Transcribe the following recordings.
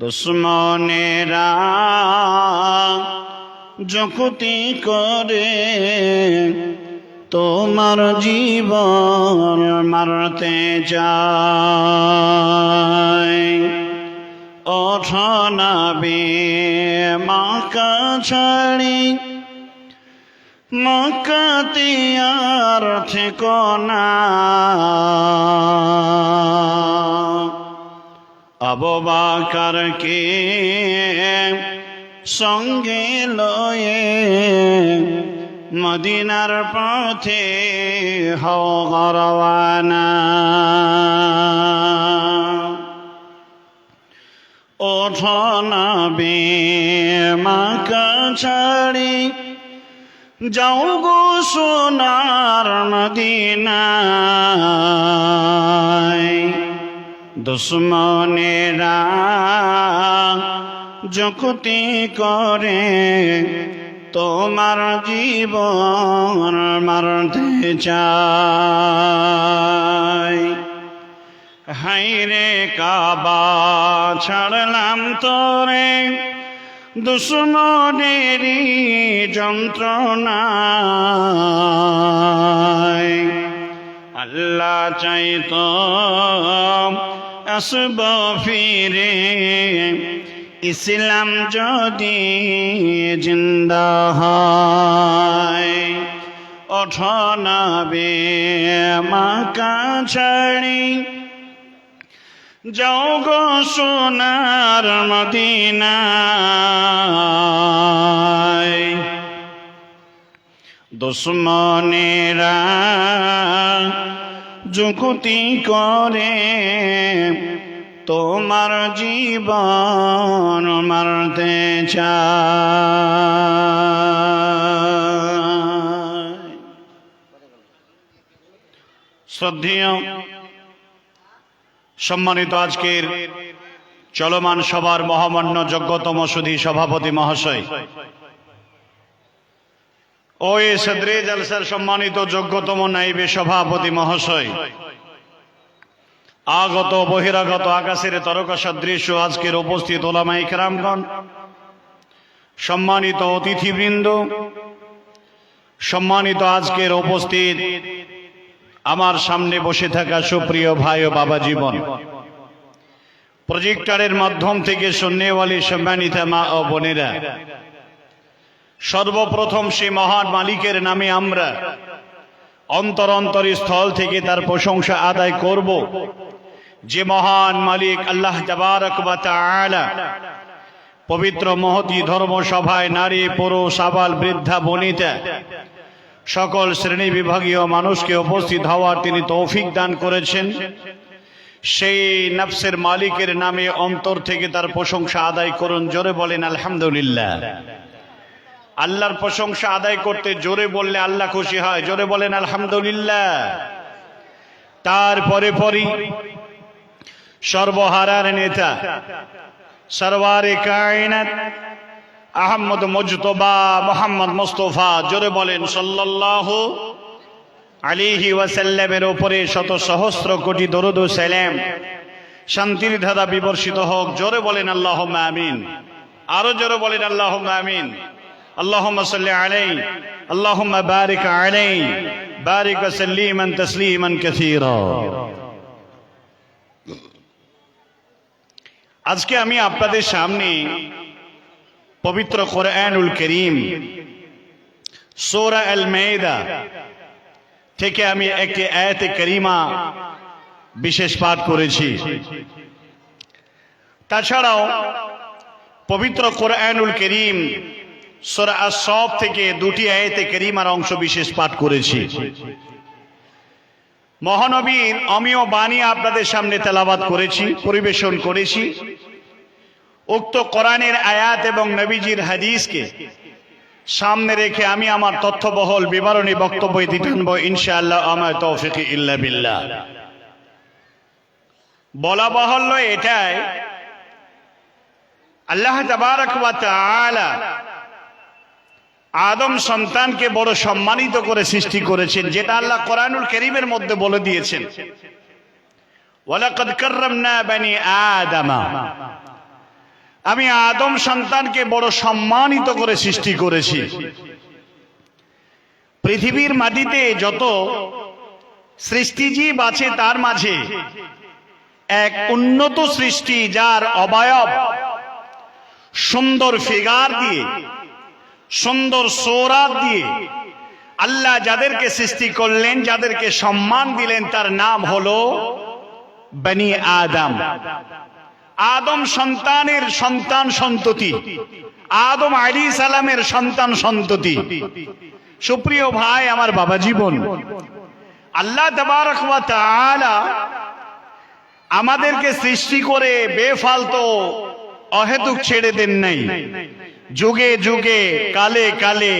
দুশ্মনেরা যুক্তি করে তোমার জীবন মারতে চায়। ওঠো নবী মক্কা ছাড়ি, মক্কাতে আর থেকো না। আবু বকরকে সঙ্গে লয়ে মদিনার পথে হও রওয়ানা। ওঠো নবী মক্কা ছাড়ি, যাও গো সোনার মদিনায়। দুশ্মনেরা যুক্তি করে তোমার জীবন মারতে চায়। হায়রে কাবা ছাড়লাম তোরে দুশ্মনেরই যন্ত্রণায়। আল্লাহ চাইতো আসব ফিরে, ইসলাম যদি জিন্দা হয়। ওঠো নবী মক্কা ছাড়ি, যাও গো সোনার মদিনায়। দুশ্মনেরা যুক্তি করে তোমার জীবন মারতে চায়। শ্রদ্ধেয় সম্মানিত আজকের চলমান সভার মহামান্য যোগ্যতম সুধী সভাপতি মহাশয়, ও এ সদরে জলসার সম্মানিত যোগ্যতম নাইবে সভাপতি মহাশয়, আগত বহিরাগত আকাশের তারকা সদৃশ আজকের উপস্থিত ওলামায়ে কেরামগণ, সম্মানিত অতিথিবৃন্দ, সম্মানিত আজকের উপস্থিত আমার সামনে বসে থাকা সুপ্রিয় ভাই ও বাবা জীবন, প্রজেক্টরের মাধ্যম থেকে শুননেওয়ালি সম্মানিত মা ও বোনেরা, সর্বপ্রথম সে মহান মালিকের নামে আমরা অন্তর স্থল থেকে তার প্রশংসা আদায় করব, যে মহান মালিক আল্লাহ তাবারক ওয়া তাআলা পবিত্র মহতী ধর্মসভায় নারী পুরুষ আবাল বৃদ্ধা বনিতা সকল শ্রেণী বিভাগীয় মানুষকে উপস্থিত হওয়ার তিনি তৌফিক দান করেছেন। সেই নফসের মালিকের নামে অন্তর থেকে তার প্রশংসা আদায় করুন। জোরে বলেন আলহামদুলিল্লাহ। আল্লাহর প্রশংসা আদায় করতে জোরে বললে আল্লাহ খুশি হয়। জোরে বলেন আলহামদুলিল্লাহ। তারপরে পরই সর্বহারার নেতা সরওয়ারে কায়নাত আহমদ মুজতবা মোহাম্মদ মুস্তফা, জোরে বলেন সাল্লাল্লাহু আলাইহি ওয়াসাল্লামের উপরে শত সহস্র কোটি দরুদ ও সালাম শান্তির ধারা বিবর্ষিত হোক। জোরে বলেন আল্লাহুম্মা আমিন। আরো জোরে বলেন আল্লাহুম্মা আমিন। আল্লাহুম্মা সাল্লি আলাইহি আল্লাহুম্মা বারিক আলাইহি বারিক ওয়া সাল্লিমান তাসলিমান কাসীরা। আজকে আমি আপনাদের সামনে পবিত্র কোরআনুল কারীম সূরা আল মাইদা থেকে আমি একটি আয়াতে কারীমা বিশেষ পাঠ করেছি। তাছাড়াও পবিত্র কোরআনুল কারীম সূরা আস-সাফ থেকে দুটি আয়াতে কারীমার অংশ বিশেষ পাঠ করেছি। মহানবীর অমীয় বাণী আপনাদের সামনে তেলাওয়াত করেছি, পরিবেশন করেছি। উক্ত কোরআনের আয়াত এবং নবীজির হাদিসকে সামনে রেখে আমি আমার তথ্যবহল বিবরণী বক্তব্য দিতে টানব ইনশাআল্লাহ, আমার তৌফিক ইল্লা বিল্লাহ। বলা বাহুল্য এটাই, আল্লাহ তাবারক ওয়া তাআলা আদম সন্তানকে বড় সম্মানিত করে সৃষ্টি করেছেন, যেটা আল্লাহ কোরআনুল কারীমের মধ্যে বলে দিয়েছেন। ওয়ালাকাদ কাররামনা বানি আদম, আমি আদম সন্তানকে বড় সম্মানিত করে সৃষ্টি করেছি। পৃথিবীর মাটিতে যত সৃষ্টিজীব আছে তার মাঝে এক উন্নত সৃষ্টি, যার অবয়ব সুন্দর ফিগার দিয়ে, সুন্দর সৌরাত দিয়ে আল্লাহ যাদেরকে সৃষ্টি করলেন, যাদেরকে সম্মান দিলেন, তার নাম হলো বনি আদম। আদম সন্তানের সন্তান সন্ততি, আদম আলাইহিস সালামের সন্তান সন্ততি। সুপ্রিয় ভাই, আমার বাবা জীবন, আল্লাহ তাবারক ওয়া তাআলা আমাদেরকে সৃষ্টি করে বেফালতু অহেতুক ছেড়ে দেন নাই। যুগে যুগে কালে কালে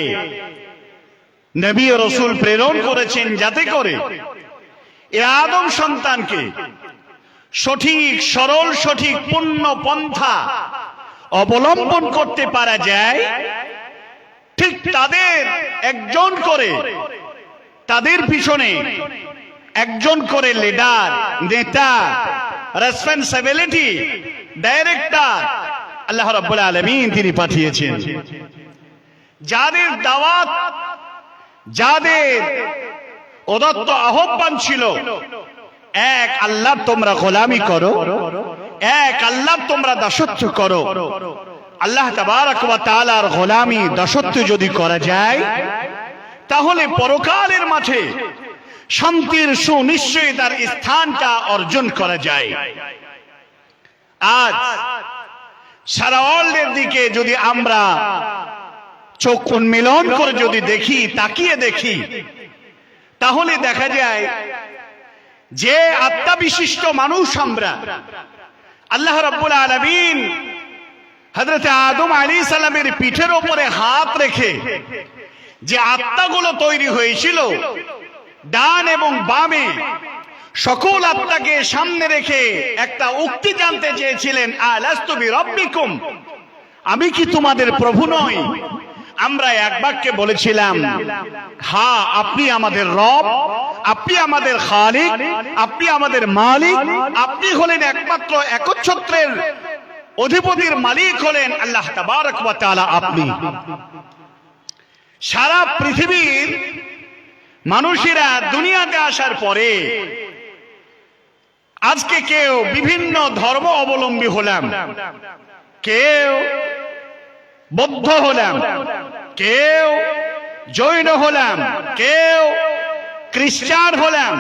নবী ও রাসূল প্রেরণ করেছেন, যাতে করে এই আদম সন্তানকে সঠিক সরল সঠিক পূর্ণ পন্থা অবলম্বন করতে পারা যায়। ঠিক তাদের একজন করে, তাদের পিছনে একজন করে লিডার, নেতা, রেসপন্সিবিলিটি, ডাইরেক্টর আল্লাহ রাব্বুল আলামিন তিনি পাঠিয়েছেন। যাদের দাওয়াত, যাদের উদাত্ত আহ্বান ছিল, এক আল্লাহ তোমরা গোলামি করো, এক আল্লাহ তোমরা দাসত্ব করো। আল্লাহ তাবারক ওয়া তাআলার গোলামি দাসত্ব যদি করা যায়, তাহলে পরকালের মাঠে শান্তির সুনিশ্চয়তার স্থানটা অর্জন করা যায়। আজ সারা ওয়ার্ল্ডের দিকে যদি আমরা চোখ উন্মিলন করে যদি দেখি, তাকিয়ে দেখি, তাহলে দেখা যায় যে আত্মবিশিষ্ট মানুষ আমরা, আল্লাহ রাব্বুল আলামিন হযরত আদম আলাইহিস সালামের পিঠের উপরে হাত রেখে যে আত্মাগুলো তৈরি হয়েছিল, ডান এবং বামে সকল আত্মাকে সামনে রেখে একটা উক্তি জানতে চেয়েছিলেন, আলাস্তু বিরাব্বিকুম, আমি কি তোমাদের প্রভু নই? আমরা এক বাক্যে বলেছিলাম, হ্যাঁ আপনি আমাদের রব, আপনি আমাদের খালিক, আপনি আমাদের মালিক, আপনি হলেন একমাত্র একচ্ছত্রের অধিপতির মালিক হলেন আল্লাহ তাবারক ওয়া তাআলা আপনি। সারা পৃথিবীর মানুষেরা দুনিয়াতে আসার পরে আজকে কেউ বিভিন্ন ধর্ম অবলম্বী হলাম, কেউ বৌদ্ধ হলাম, কেউ জৈন হলাম, কেউ খ্রিস্টান হলাম,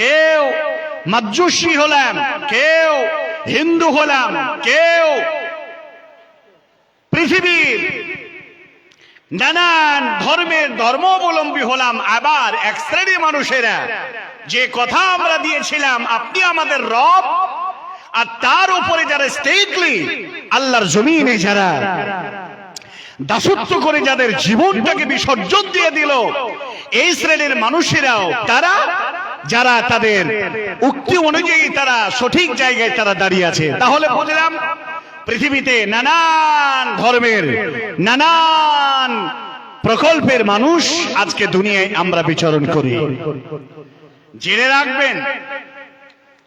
কেউ মাজুসী হলাম, কেউ হিন্দু হলাম, কেউ পৃথিবীর নানান ধর্মের ধর্মাবলম্বী হলাম। আবার এক শ্রেণীর মানুষেরা যে কথা আমরা দিয়েছিলাম আপনি আমাদের রব, আর তার উপরে যারা স্টেটলি আল্লাহর জমিনে যারা দাসত্ব করে যাদের জীবনটাকে বিসর্জন দিয়ে দিল, এই শ্রেণীর মানুষেরাও তারা যারা তাদের উক্তি অনুযায়ী তারা সঠিক জায়গায় তারা দাঁড়িয়ে আছে। তাহলে বুঝলাম পৃথিবীতে নানান ধর্মের নানান প্রকল্পের মানুষ আজকে দুনিয়ায় আমরা বিচরণ করি। জেনে রাখবেন,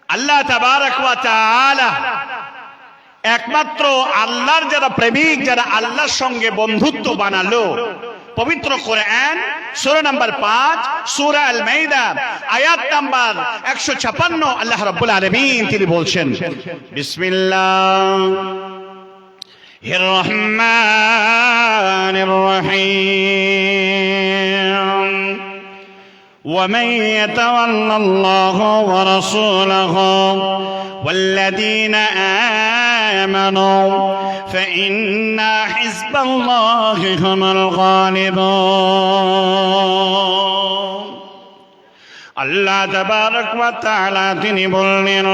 আল্লাহ তাবারক ওয়া তাআলা একমাত্র আল্লাহর যারা প্রেমিক, যারা আল্লাহর সঙ্গে বন্ধুত্ব বানালো, পবিত্র কোরআন সূরা নাম্বার 5 সূরা আল মাইদা আয়াত নাম্বার 156 আল্লাহ রাব্বুল আলামিন তিনি বলছেন, বিসমিল্লাহির রহমানির রহিম, ومن يتول الله ورسوله والذين آمنوا فإن حزب الله هم الغالبون। আল্লাহ তাবারক ওয়া তাআলা তিনি বললেন,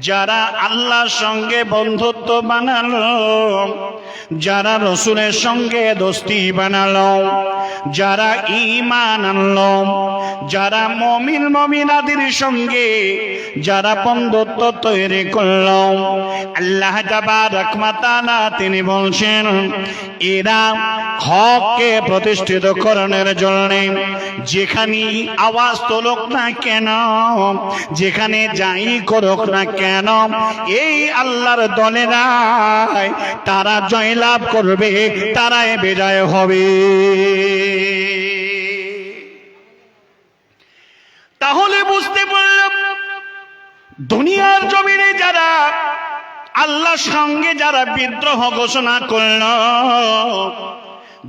যারা আল্লাহর সঙ্গে বন্ধুত্ব বানালো, যারা রসুলের সঙ্গে দোস্তি বানালো, যারা ঈমান আনলো, যারা মুমিন মুমিনাদের সঙ্গে যারা বন্ধুত্ব তৈরি করলো, আল্লাহ তাবারক ওয়া তাআলা তিনি বলছেন এরা হককে প্রতিষ্ঠিত করার জন্য যেখানে আওয়াজ তোলক না কেন, যেখানে যাই করুক না কেন, এই আল্লাহর দলেরা তারা জয়লাভ করবে, তারাই বিজয় হবে। তাহলে বুঝতে পারলাম দুনিয়ার জমিনে যারা আল্লাহর সঙ্গে যারা বিদ্রোহ ঘোষণা করল,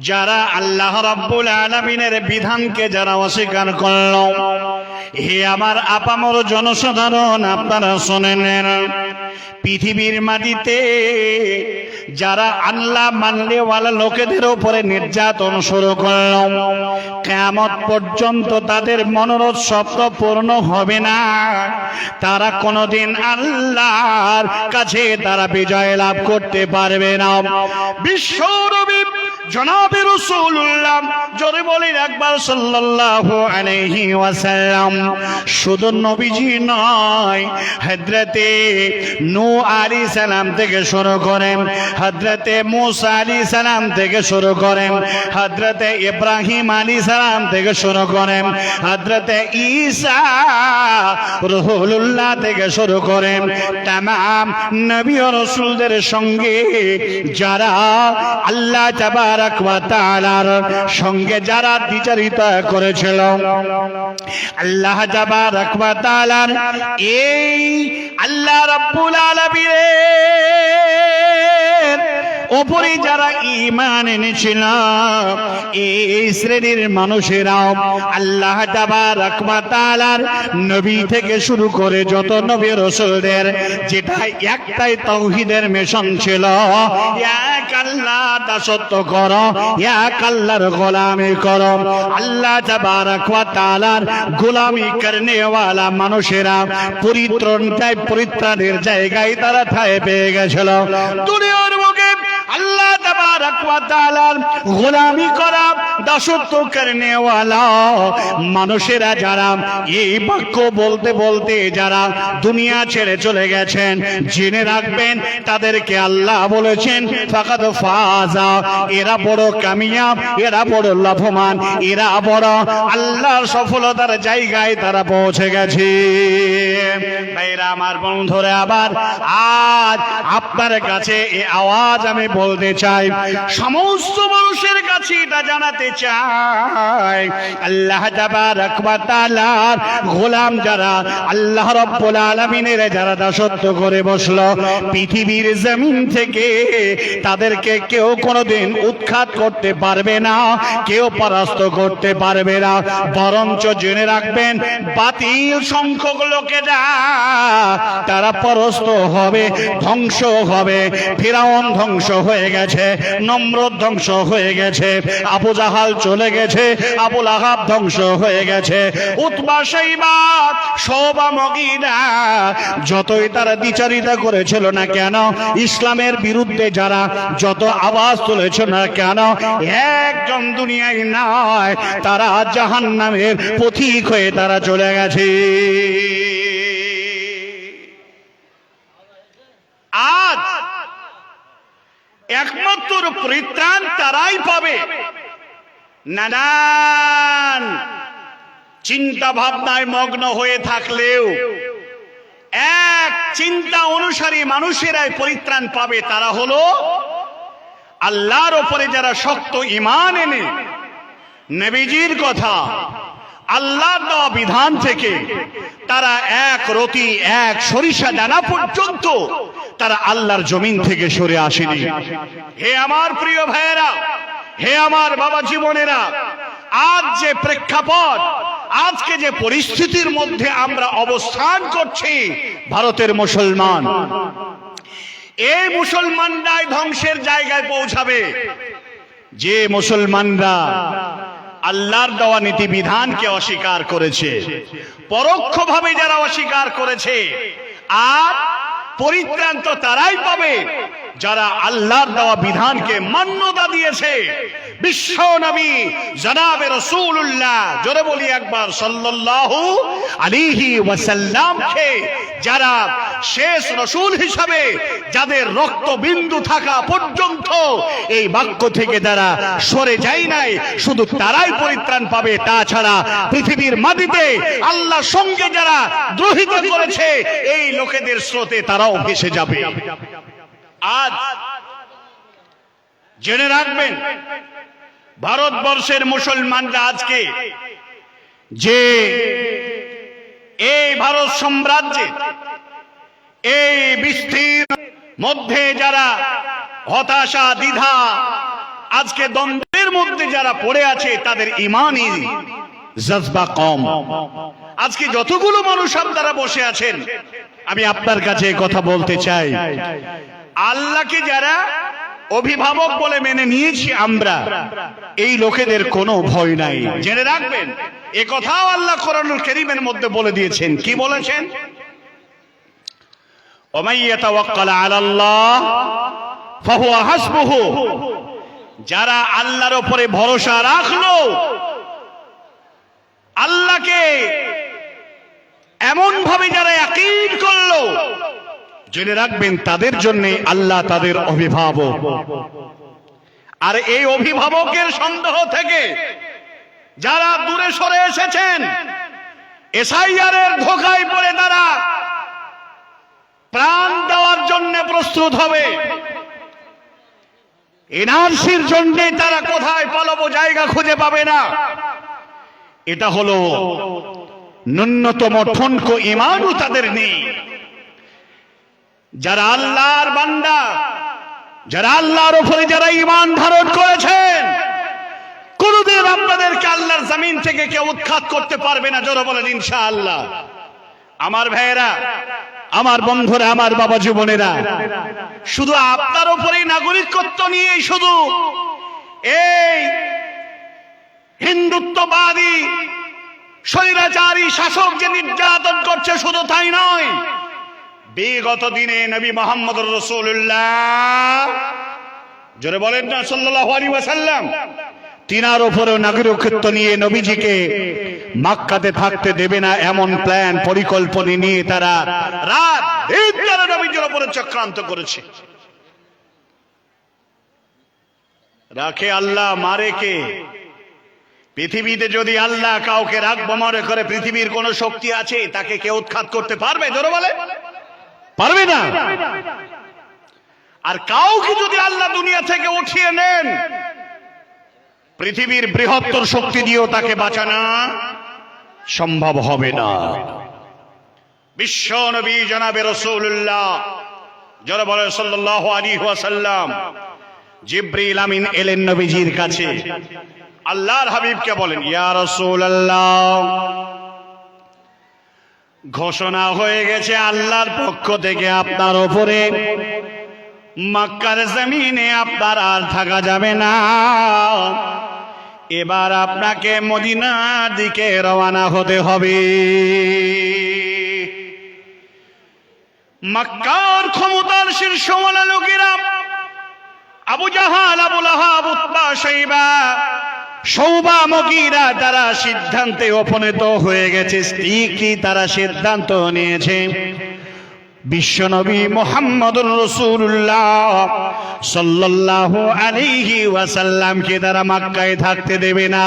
যারা আল্লাহ রাব্বুল আলামিনের বিধানকে যারা অস্বীকার করল, হে আমার আপামর জনসাধারণ, আপনারা শোনেন, পৃথিবীর মাটিতে যারা আল্লাহ মানলেওয়ালা লোকেদের উপরে নির্যাতন শুরু করল, কিয়ামত পর্যন্ত তাদের মনোরথ স্বপ্ন পূর্ণ হবে না, তারা কোনোদিন আল্লাহর কাছে তারা বিজয় লাভ করতে পারবে না। বিশ্বনবী জনাবে রাসূলুল্লাহ জোরে বলেন একবার সাল্লাল্লাহু আলাইহি ওয়াসাল্লাম, শুধু নবীজি নয়, হযরতে নূহ আলাইহিস সালাম থেকে শুরু করেন, হযরতে মুসা আলাইহিস সালাম থেকে শুরু করেন, হযরতে ইব্রাহিম আলাইহিস সালাম থেকে শুরু করেন, হযরতে ঈসা রাসূলুল্লাহ থেকে শুরু করেন, तमाम নবী ও রাসূলদের সঙ্গে যারা আল্লাহ তাবারক ওয়া তাআলার সঙ্গে যারা দ্বিচারিতা করেছিল, আল্লাহ তাবারক ওয়া তাআলার এই আল্লাহ রাব্বুল আলামিনের ওপরে যারা ঈমান এনেছিল, এই শ্রেণীর মানুষেরা আল্লাহ তাবারক ওয়া তাআলার নবী থেকে শুরু করে যত নবী রাসূলদের যেটা একটাই তাওহীদের মিশন ছিল, এক আল্লাহ দাসত্ব করো, এক আল্লাহর গোলামি করো। আল্লাহ তাবারক ওয়া তাআলার গোলামি করনে ওয়ালা মানুষেরা পরিত্রাণের জায়গায় তারা ঠাঁই পেয়ে গেছিল। দুনিয়ার বুকে আল্লাহ তাবারক ওয়া তাআলার গোলামি করা, দাসত্ব করনে ওয়ালা মানুষেরা যারা এই বাক্য বলতে বলতে যারা দুনিয়া ছেড়ে চলে গেছেন, জেনে রাখবেন তাদেরকে আল্লাহ বলেছেন ফাকাদ ফাজা, এরা বড় কামিয়াব, এরা বড় লাভবান, এরা বড় আল্লাহর সফলতার জায়গায় তারা পৌঁছে গেছে। ভাইরা আমার, বন্ধুরা, আবার আজ আপনার কাছে এই আওয়াজ আমি বলতে চাই, সমস্ত মানুষের কাছে এটা জানাতে চাই, আল্লাহ তাবারক ওয়া তাআলার গোলাম যারা আল্লাহ রাব্বুল আলামিনের যারা দাসত্ব করে বসলো, পৃথিবীর জমিন থেকে তাদেরকে কেউ কোনোদিন উৎখাত করতে পারবে না, কেউ পরাস্ত করতে পারবে না। বরঞ্চ জেনে রাখবেন বাতিল সংখ্যক লোকেরা তারা পরাস্ত হবে, ধ্বংস হবে। ফিরাউন ধ্বংস হয়ে গেছে, নমরুদ ধ্বংস হয়ে গেছে, আবু জাহাল চলে গেছে, আবু লাহাব ধ্বংস হয়ে গেছে, উতবা শাইবা শোবা মুগীরা যতই তারা দ্বিচারিতা করেছিল না কেন, ইসলামের বিরুদ্ধে যারা যত আওয়াজ তুলেছিল না কেন, একজন দুনিয়ায় নয়, তারা জাহান্নামের পথিক হয়ে তারা চলে গেছে। আজ একমাত্র পরিত্রাণ তারাই পাবে, নানান চিন্তা ভাবনায় মগ্ন হয়ে থাকলেও এক চিন্তা অনুসারী মানুষেরাই পরিত্রাণ পাবে। তারা হলো আল্লাহর উপরে যারা শক্ত ঈমান এনে নবীজির কথা, আল্লাহর দেওয়া বিধান থেকে তারা এক রতি এক সরিষা দানা পর্যন্ত তারা আল্লাহর জমিন থেকে সরে আসেনি। হে আমার প্রিয় ভাইয়েরা, হে আমার বাবা জীবনেরা, আজ যে প্রেক্ষাপট, আজকে যে পরিস্থিতির মধ্যে আমরা অবস্থান করছি, ভারতের মুসলমান, এই মুসলমানরাই ধ্বংসের জায়গায় পৌঁছাবে। যে মুসলমানরা আল্লাহর দেওয়া নীতি বিধানকে অস্বীকার করেছে, পরোক্ষভাবে যারা অস্বীকার করেছে, আর পরিত্রাণ তো তারাই পাবে যারা আল্লাহর দেওয়া বিধানকে মান্যতা দিয়েছে। বিশ্ব নবী জনাবে রাসূলুল্লাহ, জোরে বলি একবার সাল্লাল্লাহু আলাইহি ওয়াসাল্লামকে যারা শেষ রাসূল হিসাবে যাদের রক্তবিন্দু থাকা পর্যন্ত এই বাক্য থেকে যারা সরে যায় নাই, শুধু তারাই পরিত্রাণ পাবে। তাছাড়া পৃথিবীর মাটিতে আল্লাহর সঙ্গে যারা দ্রোহিত করেছে এই লোকেদের স্রোতে তারাও ভেসে যাবে। আজ জেনে রাখবেন, ভারতবর্ষের মুসলমানরা আজকে যে এই ভারত সাম্রাজ্যে এই বিস্তীর্ণ মধ্যে যারা হতাশা দ্বিধা আজকে দ্বন্দ্বের মধ্যে যারা পড়ে আছে, তাদের ইমানি জজবা কম। আজকে যতগুলো মানুষ আপনারা বসে আছেন, আমি আপনার কাছে কথা বলতে চাই, আল্লাহকে যারা অভিভাবক বলে মেনে নিয়েছি আমরা, এই লোকেদের কোনো ভয় নাই। জেনে রাখবেন, এ কথাও আল্লাহ কোরআনুল কারীমের মধ্যে বলে দিয়েছেন। কি বলেছেন? ওমাই ইয়াতাওয়াক্কাল আলাল্লাহ ফাহুয়া হাসবুহু, যারা আল্লাহর উপরে ভরসা রাখলো, আল্লাহকে এমন ভাবে যারা ইয়াকিন করলো, জেনে রাখবেন তাদের জন্য আল্লাহ তাদের অভিভাবক। আর এই অভিভাবকের সন্দেহ থেকে যারা দূরে সরে এসেছেন, এসআইআর এর ধোঁকায় পড়ে তারা প্রাণ দেওয়ার জন্য প্রস্তুত হবে, এনআরসির জন্য তারা কোথায় পালাবো জায়গা খুঁজে পাবে না। এটা হলো ন্যূনতম ঠনকো ঈমানও তাদের নেই। যারা আল্লাহর বান্দা, যারা আল্লাহর উপরে যারা ঈমান ধারণ করেছেন, কোনদিন আপনাদেরকে আল্লাহর জমিন থেকে কেউ উৎখাত করতে পারবে না। জোরে বলেন ইনশাআল্লাহ। আমার ভাইয়েরা, আমার বন্ধুরা, আমার বাবা জীবনেরা, শুধু আপনার উপরেই নাগরিকত্ব নিয়ে শুধু এই হিন্দুত্ববাদী স্বৈরাচারী শাসক যে নির্যাতন করছে শুধু তাই নয়, বিগত দিনে নবী মুহাম্মদুর রাসূলুল্লাহ, জোরে বলেন না, সাল্লাল্লাহু আলাইহি ওয়াসাল্লাম, তিনার উপরেও নাগরিকত্ব নিয়ে নবীজিকে মক্কাতে থাকতে দেবে না এমন প্ল্যান পরিকল্পনা নিয়ে তারা রাত দিন তারা নবীজির উপরে চক্রান্ত করেছে। রাখে আল্লাহ, মারে কে? পৃথিবীতে যদি আল্লাহ কাউকে রাখবো মনে করে, পৃথিবীর কোন শক্তি আছে তাকে কেউ উৎখাত করতে পারবে? জোরে বলে পারবে না। আর কাউকে যদি আল্লাহ দুনিয়া থেকে উঠিয়ে নেন, পৃথিবীর বৃহত্তর শক্তি দিয়েও তাকে বাঁচানো সম্ভব হবে না। বিশ্ব নবী জনাবে রাসূলুল্লাহ, যারা বলে সাল্লাল্লাহু আলাইহি ওয়াসাল্লাম, জিবরিল আমিন এলেন নবীজির কাছে, আল্লাহর হাবিবকে বলেন, ইয়া রাসূলুল্লাহ, ঘোষণা হয়ে গেছে আল্লাহর পক্ষ থেকে আপনার উপরে, মক্কার জমিনে আপনার আর থাকা যাবে না, এবার আপনাকে মদিনার দিকে রওনা হতে হবে। মক্কার ক্ষমতার শীর্ষমালা লোকেরা আবু জাহাল, আবু লাহাব, উতবা, শাইবা, শৌবা, মুগীরা তারা সিদ্ধান্তে উপনীত হয়ে গেছে। স্ত্রীকে তারা সিদ্ধান্ত নিয়েছে বিশ্বনবী মুহাম্মদুর রাসূলুল্লাহ সাল্লাল্লাহু আলাইহি ওয়াসাল্লামকে তারা মক্কায় থাকতে দেবে না।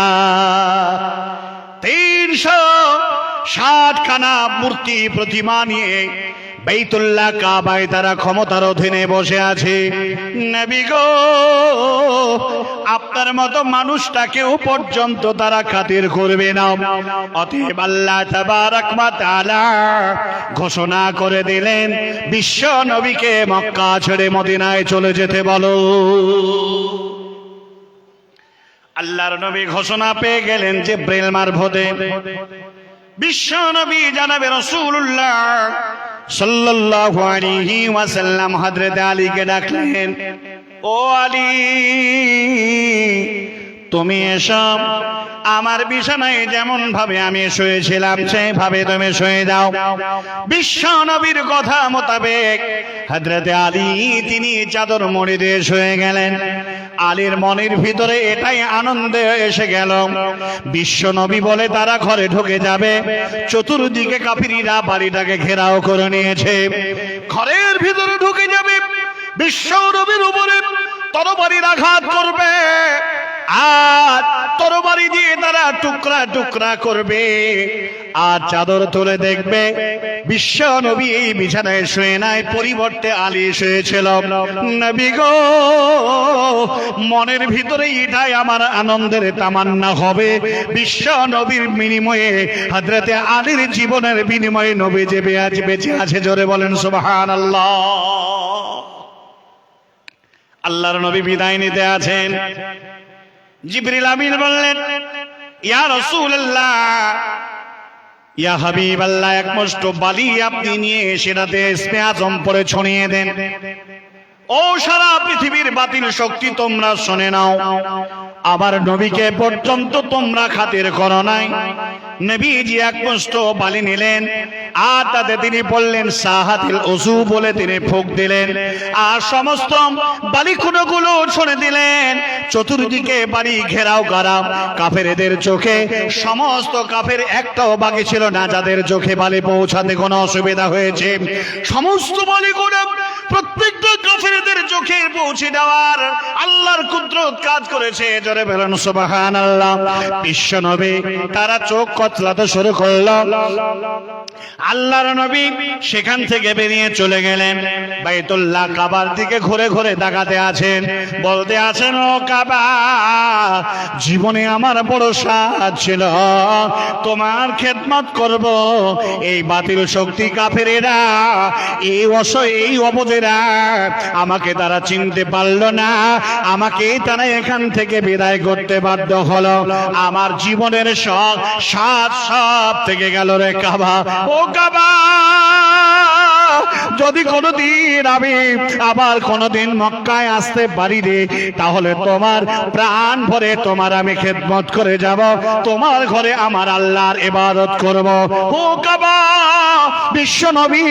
360 খানা মূর্তি প্রতিমা নিয়ে বাইতুল্লাহ কাবায় তারা ক্ষমতার অধীনে বসে আছে। নবী গো, আপনার মতো মানুষটাকেও পর্যন্ত তারা খাতির করবে না। অতএব আল্লাহ তাবারক ওয়া তাআলা ঘোষণা করে দিলেন, বিশ্ব নবীকে মক্কা ছেড়ে মদিনায় চলে যেতে বলো। আল্লাহর নবী ঘোষণা পেয়ে গেলেন জিবরিল মারফতে। বিশ্ব নবী জনাবে রাসূলুল্লাহ সাল্লাল্লাহু আলাইহি ওয়াসাল্লাম হযরত আলীকে ডাকলেন, ও আলী, তুমি এসব আমার বিছানায় যেমন ভাবে আমি শুয়েছিলাম সেইভাবে তুমি শুয়ে যাও। বিশ্ব নবীর কথা মোতাবেক হযরতে আলী তিনি চাদর মুড়ি দিয়ে শুয়ে গেলেন। আলীর মনের ভিতরে এটাই আনন্দে এসে গেল, বিশ্ব নবী বলে তারা ঘরে ঢুকে যাবে, চতুর্দিকে কাফিররা বাড়িটাকে ঘেরাও করে নিয়েছে, ঘরের ভিতরে ঢুকে যাবে, বিশ্ব নবীর উপরে তরবারির আঘাত করবে আর তরবারি দিয়ে তারা টুকরা টুকরা করবে। আর চাদর তুলে দেখবে বিশ্ব নবী এই বিছানায় শুয়ে নাই, পরিবর্তে আলী শুয়েছিল। নবী গো, মনের ভিতরে এটাই আমার আনন্দের তামান্না হবে, বিশ্ব নবীর বিনিময়ে হযরতে আলীর জীবনের বিনিময়ে নবী যে বেঁচে আছে। জোরে বলেন সুবহানাল্লাহ। আল্লাহর নবী বিদায় নিতে আছেন। জিবরিল আমিন বললেন, ইয়া রাসূলুল্লাহ, ইয়া হাবিবাল্লাহ, এক মুষ্ট বালি আপনি নিয়ে সেটাতে ইসমে আজম পরে ছড়িয়ে দেন। ও সারা পৃথিবীর বাতিল শক্তি, তোমরা শুনে নাও, আবার নবীকে পর্যন্ত তোমরা খাতির করো নাই। নবীজি এক মুষ্ট বালি নিলেন আর তাতে তিনি বললেন সাহাতিল উযু বলে তিনি ফুঁক দিলেন আর সমস্ত বালিকুনোগুলো ছড়ে দিলেন। চতুর্দিকে বাড়ি ঘেরাও করা, কাফেরদের চোখে সমস্ত কাফের একটাও বাকি ছিল না যাদের চোখে বালি পৌঁছাতে কোনো অসুবিধা হয়েছে। সমস্ত বালিগুলো প্রত্যেকটা কাফেরদের চোখে পৌঁছে দেওয়ার আল্লাহর কুদরত কাজ করেছে। জোরে বলেন সুবহানাল্লাহ। বিশ্ব নবী তারা চোখ কতলাতে শুরু করলো। আল্লাহর নবী সেখান থেকে বেরিয়ে চলে গেলেন, বাইতুল্লাহ কাবার দিকে ঘুরে ঘুরে তাকাতে আছেন, বলতে আছেন, ও কাবা, জীবনে আমার বড় সাধ ছিল তোমার খেদমত করব। এই বাতিল শক্তি কাফেরেরা, এই অবধেরা আমাকে তারা চিনতে পারলো না, আমাকে তারা এখান থেকে বিদায় করতে বাধ্য হলো। আমার জীবনের সাধ সব থেকে গেল রে কাবা। ও কাবা, যদি কোনদিন আমি আবার কোনদিন মক্কায় আসতে পারি রে, তাহলে তোমার প্রাণ ভরে তোমার আমি খেদমত করে যাব, তোমার ঘরে আমার আল্লাহর ইবাদত করব। ও কাবা, বিশ্ব নবী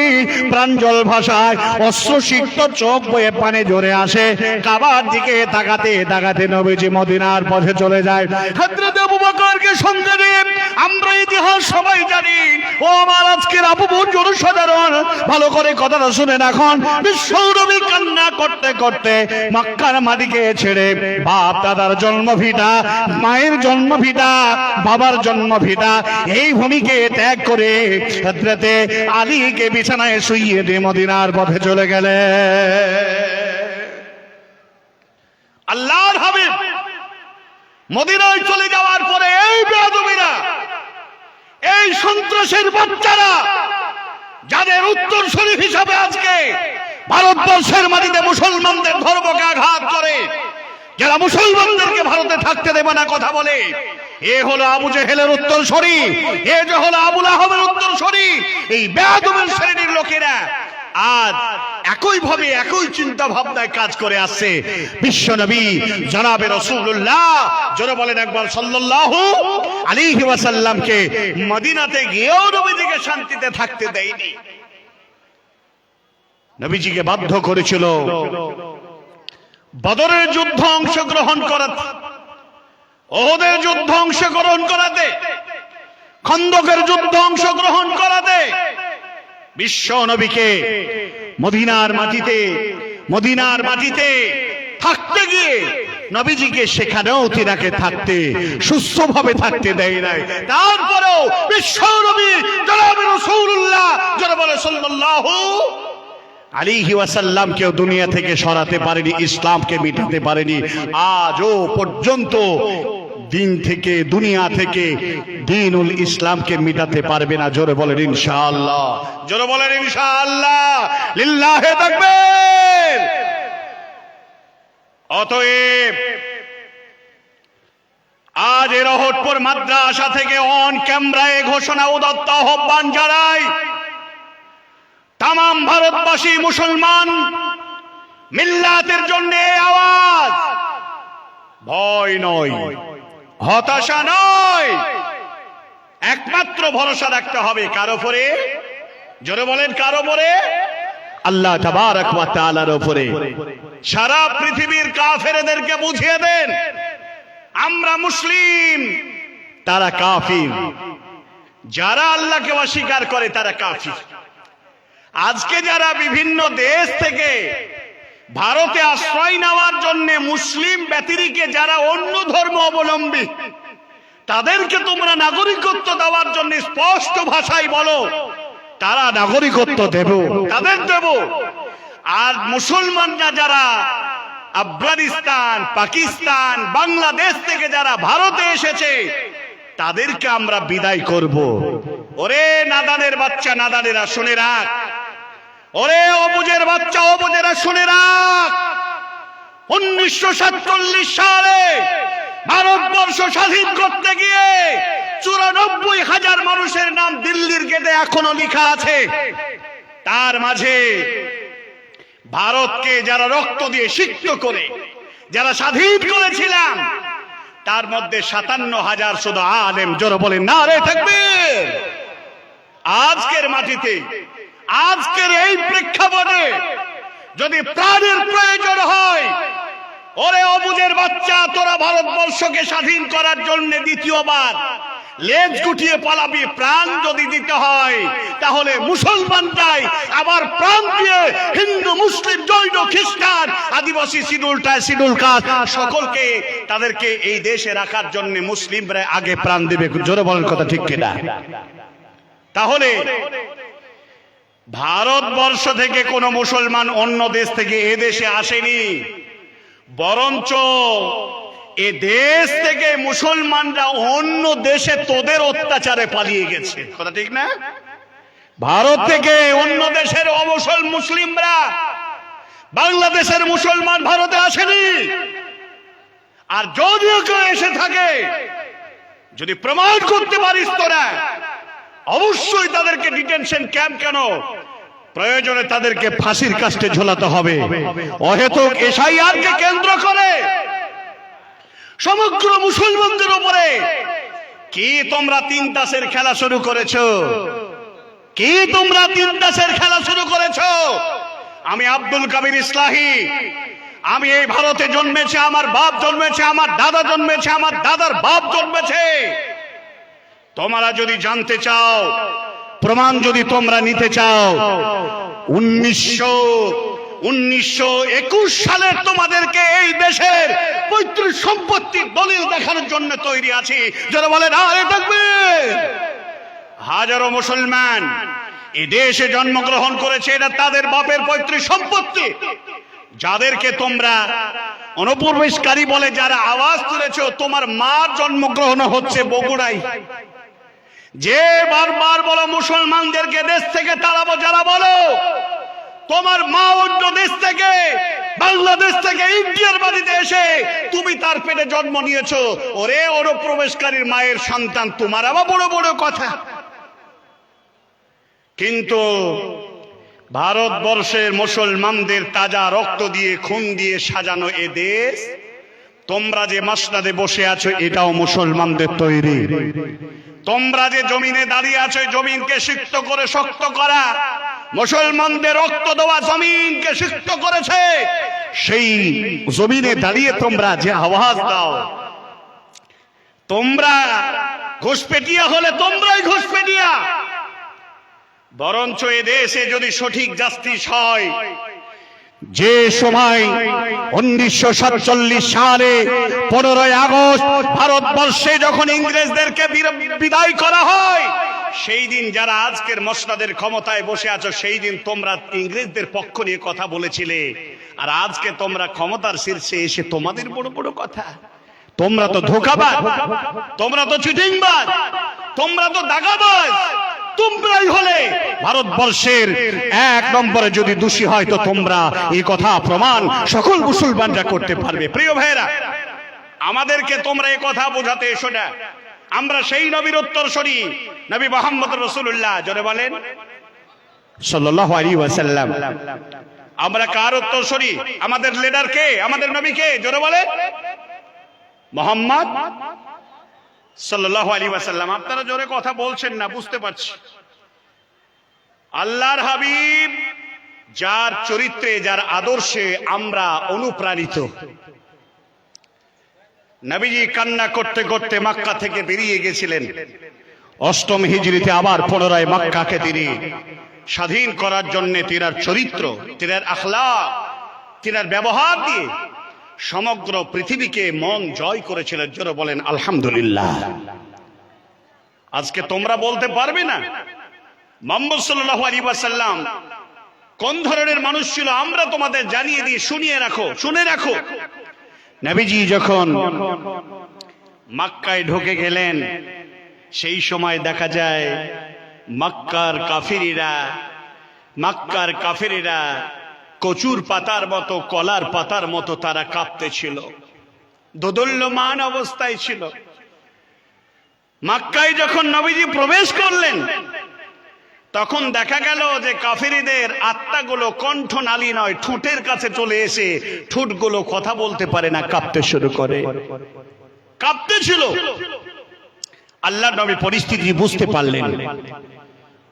প্রাঞ্জল ভাষায় অশ্রুসিক্ত চোখ বয়ে পানি ঝরে আসে। কাবার দিকে তাকাতে তাকাতে নবীজি মদিনার পথে চলে যায়। হযরত আবু বকরকে সঙ্গে নিয়ে আমরা ইতিহাস সবাই জানি। ও আমার আজকের আবু বোন জনসাধারণ, ভালো করে কথাটা শুনে রাখুন। বিশ্ব নবী কান্না করতে করতে মক্কার মাটিকে ছেড়ে বাপ দাদার জন্মভিটা, মায়ের জন্মভিটা, বাবার জন্মভিটা, এই ভূমিকে ত্যাগ করে হযরতে আলীকে বিছানায় শুইয়ে দিয়ে মদিনার পথে চলে গেলে। আল্লাহর হাবিব মদিনায় চলে যাওয়ার পরে এই বেয়াদবিরা, এই সন্ত্রাসের বাচ্চারা, যাদের উত্তর শরীফ হিসাবে আজকে ভারতবর্ষের মাটিতে মুসলমানদের ধর্মকে আঘাত করে, যারা মুসলমানদেরকে ভারতে থাকতে দেবে না কথা বলে, এ হলো আবু জেহেলের উত্তর শরীফ, এ যে হলো আবুল আহবের উত্তর শরীফ। এই বেয়াদবের শ্রেণীর লোকেরা আজ একই ভাবে একই চিন্তা ভাবনায় কাজ করে আসছে। বিশ্ব নবী জনাবে রাসূলুল্লাহ, যারা বলেন একবার সাল্লাল্লাহু আলাইহি ওয়াসাল্লামকে মদিনাতে গিয়েও নবীজিকে শান্তিতে থাকতে দেয়নি। নবীজিকে বাধ্য করেছিল বদরের যুদ্ধ অংশগ্রহণ করাতে, ওহদের যুদ্ধ অংশগ্রহণ করাতে, খন্দকের যুদ্ধ অংশগ্রহণ করাতে। বিশ্ব নবীকে মদিনার মাটিতে থাকতে গিয়ে নবীজিকে সেখানেও তিনাকে থাকতে সুস্থভাবে থাকতে দেয় নাই। তারপরেও বিশ্ব নবী জনাবে রাসূলুল্লাহ যারা বলে সাল্লাল্লাহু আলাইহি ওয়াসাল্লামকেও দুনিয়া থেকে সরাতে পারেনি, ইসলামকে মিটাতে পারেনি। আজও পর্যন্ত দুনিয়া থেকে দ্বীনুল ইসলামকে মিটাতে পারবে না। জোরে বলেন ইনশাআল্লাহ, জোরে বলেন ইনশাআল্লাহ, লিল্লাহি তাকবীর। অতএব আজ এই রহটপুর মাদ্রাসা থেকে অন ক্যামেরায় ঘোষণা উদাত্ত আহ্বান জানাই, তামাম ভারতবাসী মুসলমান মিল্লাতের জন্য আওয়াজ, ভয় নয়, হতাশা নয়, একমাত্র ভরসা রাখতে হবে কার উপরে? জোরে বলেন কার উপরে? আল্লাহ তাবারক ওয়া তাআলার উপরে। সারা পৃথিবীর কাফেরদেরকে বুঝিয়ে দেন আমরা মুসলিম, তারা কাফির। যারা আল্লাহকে অস্বীকার করে তারা কাফির। আজকে যারা বিভিন্ন দেশ থেকে ভারতে আশ্রয় নেওয়ার জন্য মুসলিম ব্যতিরিকে যারা অন্য ধর্ম অবলম্বী, তাদেরকে তোমরা নাগরিকত্ব দেওয়ার জন্য স্পষ্ট ভাষায় বলো, তারা নাগরিকত্ব দেব, তাদের দেব। আর মুসলমানরা যারা আফগানিস্তান, পাকিস্তান, বাংলাদেশ থেকে যারা ভারতে এসেছে তাদেরকে আমরা বিদায় করব। ওরে নাদানের বাচ্চা, নাদানেরা শুনে রাখ। ওরে অবুজের বাচ্চা, অবুজেরা শুনে রাখ। 1947 সালে ভারতবর্ষ স্বাধীন করতে গিয়ে 94,000 মানুষের নাম দিল্লির গেটে এখনো লেখা আছে। তার মাঝে ভারতকে যারা রক্ত দিয়ে সিক্ত করে যারা স্বাধীন করেছিলাম, তার মধ্যে 57,000 শুধু আলেম। জোরে বলেন নারে তাকবীর। আজকের মাটিতে, আজকের এই প্রেক্ষাপটে যদি প্রাণের প্রয়োজন হয়, ওরে অবুজের বাচ্চা, তোরা ভারতবর্ষকে স্বাধীন করার জন্য দ্বিতীয়বার লেজ গুটিয়ে পালাবি। প্রাণ যদি দিতে হয় তাহলে মুসলমানরাই আবার প্রাণ দিয়ে হিন্দু, মুসলিম, জৈন, খ্রিস্টান, আদিবাসী, শিডিউল কাস্ট সকলকে তাদেরকে এই দেশে রাখার জন্য মুসলিমরা আগে প্রাণ দেবে। জোরে বলেন কথা ঠিক কিনা? তাহলে ভারতবর্ষ থেকে কোন মুসলমান অন্য দেশ থেকে এ দেশে আসেনি, বরঞ্চ এ দেশ থেকে মুসলমানরা অন্য দেশে তোদের অত্যাচারে পালিয়ে গেছে। কথা ঠিক না? ভারত থেকে অন্য দেশের মুসলিমরা, বাংলাদেশের মুসলমান ভারতে আসেনি। আর যদিও কেউ এসে থাকে, যদি প্রমাণ করতে পারিস তোরা, অবশ্যই তাদেরকে ডিটেনশন ক্যাম্প, কেন প্রয়োজনে তাদেরকে ফাঁসির কাস্টে ঝোলাতে হবে। অহেতুক এসআইআর কে কেন্দ্র করে সমগ্র মুসলমানদের উপরে কি তোমরা 3 তাসের খেলা শুরু করেছো? কি তোমরা 3 তাসের খেলা শুরু করেছো? আমি আব্দুল কাবির ইসলাহি, আমি এই ভারতে জন্মেছি, আমার বাপ জন্মেছে, আমার দাদা জন্মেছে, আমার দাদার বাপ জন্মেছে। তোমরা যদি জানতে চাও, প্রমাণ যদি তোমরা নিতে চাও, 1921 সালের তোমাদেরকে এই দেশের পৈতৃক সম্পত্তির দলিল দেখানোর জন্য তৈরি আছি। যারা বলে নারে তাকবীর। হাজারো মুসলমান এই দেশে জন্মগ্রহণ করেছে, এটা তাদের বাপের পৈতৃক সম্পত্তি। যাদেরকে তোমরা অনুপ্রবেশকারী বলে যারা আওয়াজ তুলেছ, তোমার মার জন্মগ্রহণ হচ্ছে বগুড়ায়। যে বারবার বলো মুসলমানদেরকে দেশ থেকে তাড়াবো, যারা বলো তোমার মা অন্য দেশ থেকে, বাংলাদেশ থেকে, ইন্ডিয়ার বাড়িতে এসে তুমি তার পেটে জন্ম নিয়েছো। ওরে অনুপ্রবেশকারীর মায়ের সন্তান, তোমার আবার বড় বড় কথা। কিন্তু ভারতবর্ষের মুসলমানদের তাজা রক্ত দিয়ে, খুন দিয়ে সাজানো এ দেশ, তোমরা যে মাসনাদে বসে আছো এটাও মুসলমানদের তৈরি। তোমরা যে জমিনে দাঁড়িয়ে আছো, জমিনকে সিক্ত করে শক্ত করা, মুসলমানদের রক্ত দেওয়া জমিনকে সিক্ত করেছে। সেই জমিনে দাঁড়িয়ে তোমরা যে আওয়াজ দাও, তোমরা ঘুষপেটিয়া হলে তোমরাই ঘুষপেটিয়া। বরঞ্চ এ দেশে যদি সঠিক জাস্টিস হয়, যে সময় 1947 সালে 15 আগস্ট ভারতবর্ষে যখন ইংরেজদেরকে বিদায় করা হয়, সেই দিন যারা আজকের মসনাদের ক্ষমতায় বসে আছো, সেই দিন তোমরা ইংরেজদের পক্ষ নিয়ে কথা বলেছিলে। আর আজকে তোমরা ক্ষমতার শীর্ষে এসে তোমাদের বড় বড় কথা। তোমরা তো ধোঁকাবাজ, তোমরা তো চিটিংবাজ, তোমরা তো দাগাবাজ। তোমরাই হলে ভারতবর্ষের 1 নম্বরে যদি দোষী হয়, তো তোমরা এই কথা প্রমাণ সকল মুসলমানরা করতে পারবে। প্রিয় ভাইরা, আমাদেরকে তোমরা এই কথা বোঝাতে এসো না। আমরা সেই নবীর উত্তরসূরি, নবী মুহাম্মদ রাসূলুল্লাহ, জোরে বলেন সাল্লাল্লাহু আলাইহি ওয়াসাল্লাম। আমরা কার উত্তরসূরি? আমাদের লিডার কে? আমাদের নবী কে? জোরে বলেন মুহাম্মদ সাল্লাল্লাহু আলাইহি ওয়াসাল্লাম। আপনারা জোরে কথা বলছেন না, বুঝতে পারছি। আল্লাহর হাবিব যার চরিত্রে, যার আদর্শে আমরা অনুপ্রাণিত। নবীজি কান্না করতে করতে মক্কা থেকে বেরিয়ে গেছিলেন। অষ্টম হিজরিতে আবার পুনরায় মক্কাকে তিনি স্বাধীন করার জন্য তিনার চরিত্র, তিনার আখলাক, তিনার ব্যবহার দিয়ে সমগ্র পৃথিবীকে মন জয় করেছিলেন। জোরে বলেন আলহামদুলিল্লাহ। আজকে তোমরা বলতে পারবে না মুহাম্মদ সাল্লাল্লাহু আলাইহি ওয়াসাল্লাম কোন ধরনের মানুষ ছিল। আমরা তোমাদের জানিয়ে দিই, শুনে রাখো। নবীজি যখন মক্কায় ঢুকে গেলেন, সেই সময় দেখা যায় মক্কার কাফিরেরা কচুর পাতার মতো, কলার পাতার মতো তারা কাঁপতেছিল, দোদুল্যমান অবস্থায় ছিল। মক্কায় যখন নবীজি প্রবেশ করলেন, তখন দেখা গেল যে কাফিরদের আত্মাগুলো কণ্ঠনালী নয়, ঠোঁটের কাছে চলে এসে ঠোঁটগুলো কথা বলতে পারে না, কাঁপতে শুরু করে, কাঁপতেছিল। আল্লাহ নবী পরিস্থিতি বুঝতে পারলেন।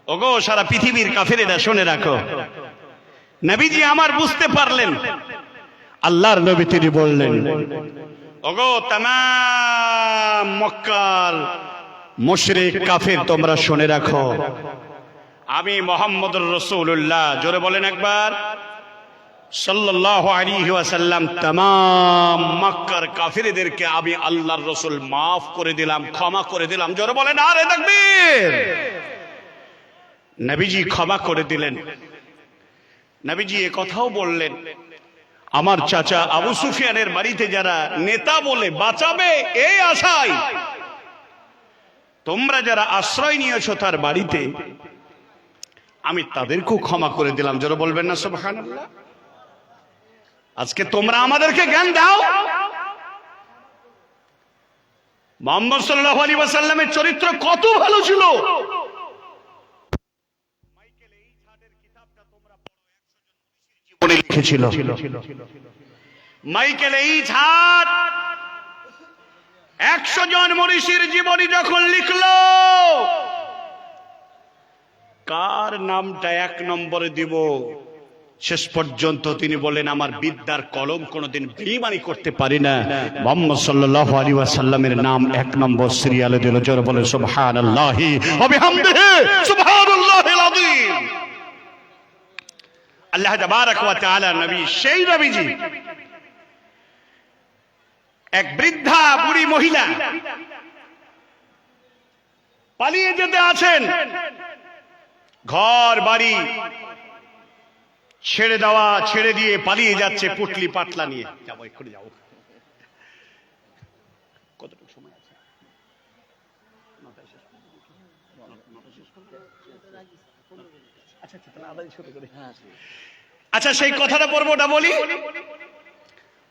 ওগো সারা পৃথিবীর কাফিরেরা শুনে রাখো, নবীজি আমার বুঝতে পারলেন। আল্লাহর নবী তিনি বললেন, ওগো তামাম মক্কার মুশরিক কাফির তোমরা শুনে রাখো, আমি মুহাম্মদুর রাসূলুল্লাহ, জোরে বলেন একবার, সাল্লাল্লাহু আলাইহি ওয়াসাল্লাম তামাম মক্কার কাফিরদেরকে আমি আল্লাহর রাসূল মাফ করে দিলাম, ক্ষমা করে দিলাম। জোরে বলেন নারে তাকবীর। নবীজি ক্ষমা করে দিলেন। নবীজি এ কথাও বললেন, আমার চাচা আবু সুফিয়ানের বাড়িতে যারা নেতা বলে বাঁচাবে এই আশায় তোমরা যারা আশ্রয় নিয়েছো তার বাড়িতে, আমি তাদেরকেও ক্ষমা করে দিলাম। যারা বলবেন না সুবহানাল্লাহ। আজকে তোমরা আমাদেরকে জ্ঞান দাও। মুহাম্মদ সাল্লাল্লাহু আলাইহি ওয়াসাল্লামের চরিত্র কত ভালো ছিল। মাইকেল এইচহার্টের কিতাবটা তোমরা পড়ো, 100 জন জীবনে লিখেছিল। মাইকেল এইচহার্ট 100 জন মনীষীর জীবনী যখন লিখলো, কার নামটা 1 নম্বরে দিব, শেষ পর্যন্ত তিনি বলেন আমার বিদ্যার কলম কোনোদিন বেঈমানি করতে পারি না, মুহাম্মদ সাল্লাল্লাহু আলাইহি ওয়াসাল্লামের নাম 1 নম্বর সিরিয়ালে দিল। জোরে বলেন সুবহানাল্লাহি ওয়া বিহামদিহি সুবহানাল্লাহিল আযীম। আল্লাহ তাবারক ওয়া তাআলা নবী, সেই নবীজি এক বৃদ্ধা বুড়ি মহিলা পালিয়ে যেতে আছেন, ঘর বাড়ি ছেড়ে দিয়ে পালিয়ে যাচ্ছে পুটলি পাটলা নিয়ে। যাবো এক্ষুনি যাবো। কতটুকু সময় আছে? আচ্ছা সেই কথাটা পড়বো, ওটা বলি।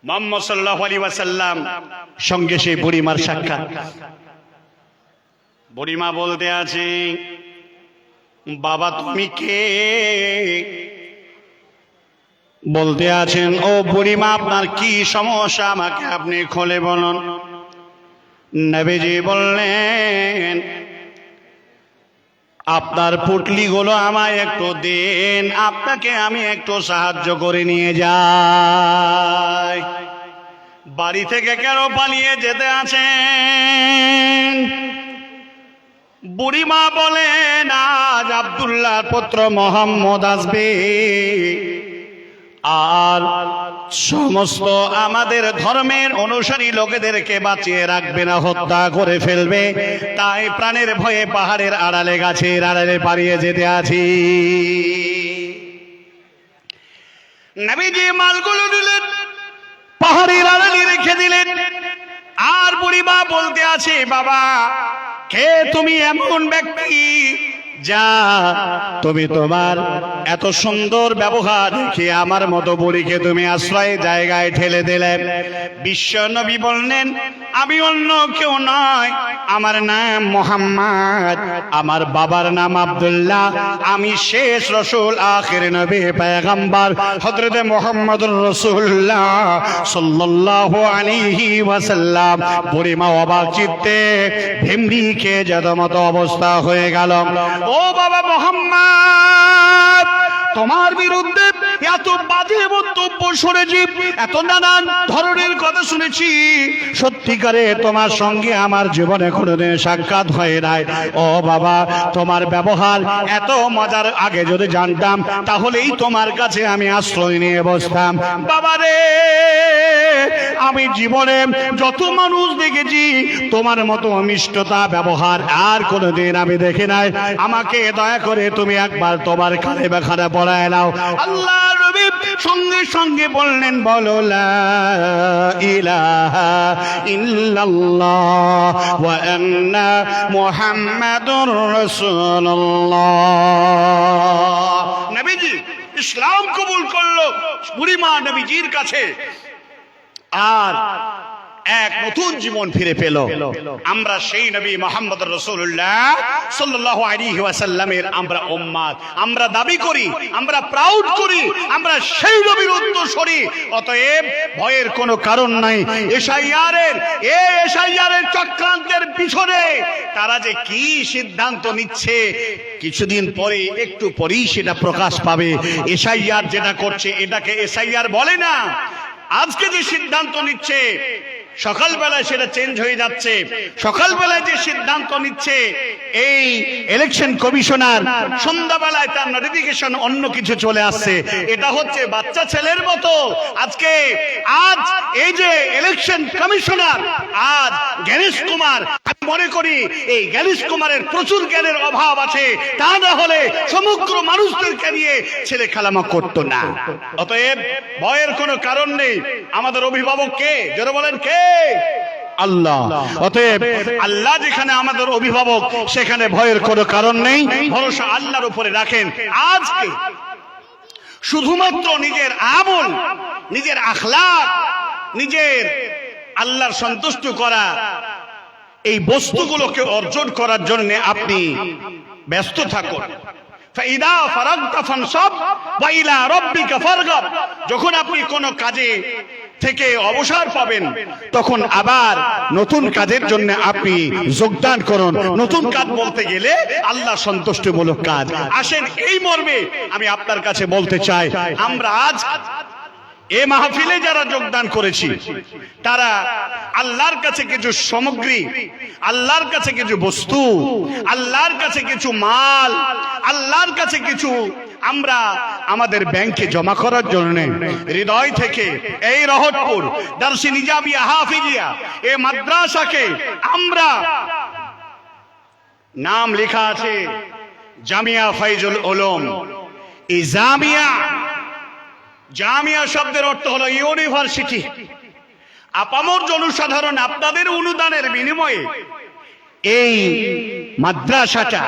মুহাম্মদ সাল্লাল্লাহু আলাইহি ওয়াসাল্লাম সঙ্গে সেই বুড়িমার সাক্ষাৎ। বুড়িমা বলতে আছে, বাবা তুমি কে? বলতে আছেন, ও বুড়িমা আপনার কি সমস্যা আমাকে আপনি খুলে বলুন। নবীজি বললেন, আপনার পুটলিগুলো আমায় একটু দিন, আপনাকে আমি একটু সাহায্য করে নিয়ে যাই। বাড়ি থেকে কেন পালিয়ে যেতে আছেন? বুড়িমা বলেন, আজ আব্দুল্লাহর পুত্র মোহাম্মদ আসবে আর সমস্ত আমাদের ধর্মের অনুসারী লোকেদেরকে বাঁচিয়ে রাখবে না, হত্যা করে ফেলবে। তাই প্রাণের ভয়ে পাহাড়ের আড়ালে, গাছের আড়ালে পালিয়ে যেতে আছি। নবীজি মালগুলো দিলেন, পাহাড়ের আড়ালে রেখে দিলেন। আর বুড়িমা বলতে আছে, বাবা কে তুমি এমন ব্যক্তি যা তুমি তোমার এত সুন্দর ব্যবহার দেখে আমার মতো বুড়িকে তুমি আশ্রয় জায়গায় ঠেলে দিলে। বিশ্ব নবী বললেন, আমি অন্য কেউ নয়, আমার নাম মুহাম্মদ, আমার বাবার নাম আব্দুল্লাহ, আমি শেষ রসুল, আখির নবী পয়গম্বর হযরত মুহাম্মদুর রাসূলুল্লাহ সাল্লাল্লাহু আলাইহি ওয়াসাল্লাম। বুড়িমা অবাক চিত্তে ভেমরি খেয়ে যাওয়ার মতো অবস্থা হয়ে গেল। ও বাবা মুহাম্মদ, তোমার বিরুদ্ধে এত বাজে বক্তব্য শুনেছি, এত নানান ধরনের কথা শুনেছি, সত্যিকারে তোমার সঙ্গে আমার জীবনে কোনোদিন সাক্ষাৎ হয় নাই। ও বাবা, তোমার ব্যবহার এত মজার, আগে যদি জানতাম তাহলেই তোমার কাছে আমি আশ্রয় নিয়ে বসতাম। বাবা রে, আমি জীবনে যত মানুষ দেখেছি তোমার মতো মিষ্টতা ব্যবহার আর কোনোদিন আমি দেখি নাই। আমাকে দয়া করে তুমি একবার তোমার কালেমাখানা পড়ায় নাও। আল্লাহ নবী সঙ্গে সঙ্গে বললেন, বলো লা ইলাহা ইল্লাল্লাহ ওয়া আন্না মুহাম্মাদুর রাসূলুল্লাহ। নবীজি ইসলাম কবুল করলো বুড়িমা নবীজির কাছে, আর এক নতুন জীবন ফিরে পেল। আমরা সেই নবী মুহাম্মদ রাসূলুল্লাহ সাল্লাল্লাহু আলাইহি ওয়াসাল্লামের আমরা উম্মত, আমরা দাবি করি, আমরা প্রাউড করি, আমরা সেই নবীর উত্তরসূরি। অতএব ভয়ের কোনো কারণ নাই। এসআইআরের চক্রান্তের পিছনে তারা যে কি সিদ্ধান্ত নিচ্ছে, কিছুদিন পরে, একটু পরেই সেটা প্রকাশ পাবে। এসআইআর যেটা করছে এটাকে এসআইআর বলে না। আজকে যে সিদ্ধান্ত নিচ্ছে সকালবেলায় সেটা চেঞ্জ হয়ে যাচ্ছে। সকালবেলায় যে সিদ্ধান্ত নিচ্ছে এই ইলেকশন কমিশনার, সন্ধ্যাবেলায় তার নোটিফিকেশন অন্য কিছু চলে আসছে। এটা হচ্ছে বাচ্চা ছেলের মতো। আজ এই যে ইলেকশন কমিশনার আজ জ্ঞানেশ কুমার, আমি মনে করি এই জ্ঞানেশ কুমারের প্রচুর জ্ঞানের অভাব আছে, তা না হলে সমগ্র মানুষদেরকে নিয়ে ছেলে খেলামা করতো না। অতএব ভয়ের কোনো কারণ নেই। আমাদের অভিভাবক কে? যারা বলেন কে? আল্লাহ। অতএব আল্লাহ যেখানে আমাদের অভিভাবক, সেখানে ভয়ের কোনো কারণ নেই। ভরসা আল্লাহর উপরে রাখেন। আজকে শুধুমাত্র নিজের আমল, নিজের আখলাক, নিজের আল্লাহর সন্তুষ্ট করা, এই বস্তুগুলোকে অর্জন করার জন্য আপনি ব্যস্ত থাকুন। ফাইদা ফারাগতা ফানসাব ওয়া ইলা রাব্বিকা ফারগাব। যখন আপনি কোনো কাজে থেকে অবসর পাবেন, তখন আবার নতুন কাজের জন্য আপনি যোগদান করুন। নতুন কাজ বলতে গেলে আল্লাহ সন্তুষ্টিমূলক কাজ। আসেন, এই মর্মে আমি আপনার কাছে বলতে চাই, আমরা আজ এই মাহফিলে যারা যোগদান করেছি, তারা আল্লাহর কাছে কিছু সামগ্রী, আল্লাহর কাছে কিছু বস্তু, আল্লাহর কাছে কিছু মাল, আল্লাহর কাছে কিছু আমরা আমাদের ব্যাংকে জমা করার জন্য হৃদয় থেকে এই রহতপুর দারসে নিজামিয়া হাফিজিয়া এই মাদ্রাসাকে আমরা, নাম লেখা আছে জামিয়া ফাইজুল উলুম। এই জামিয়া শব্দের অর্থ হলো ইউনিভার্সিটি। আপামর জনসাধারণ আপনাদের অনুদানের বিনিময়ে এই মাদ্রাসাটা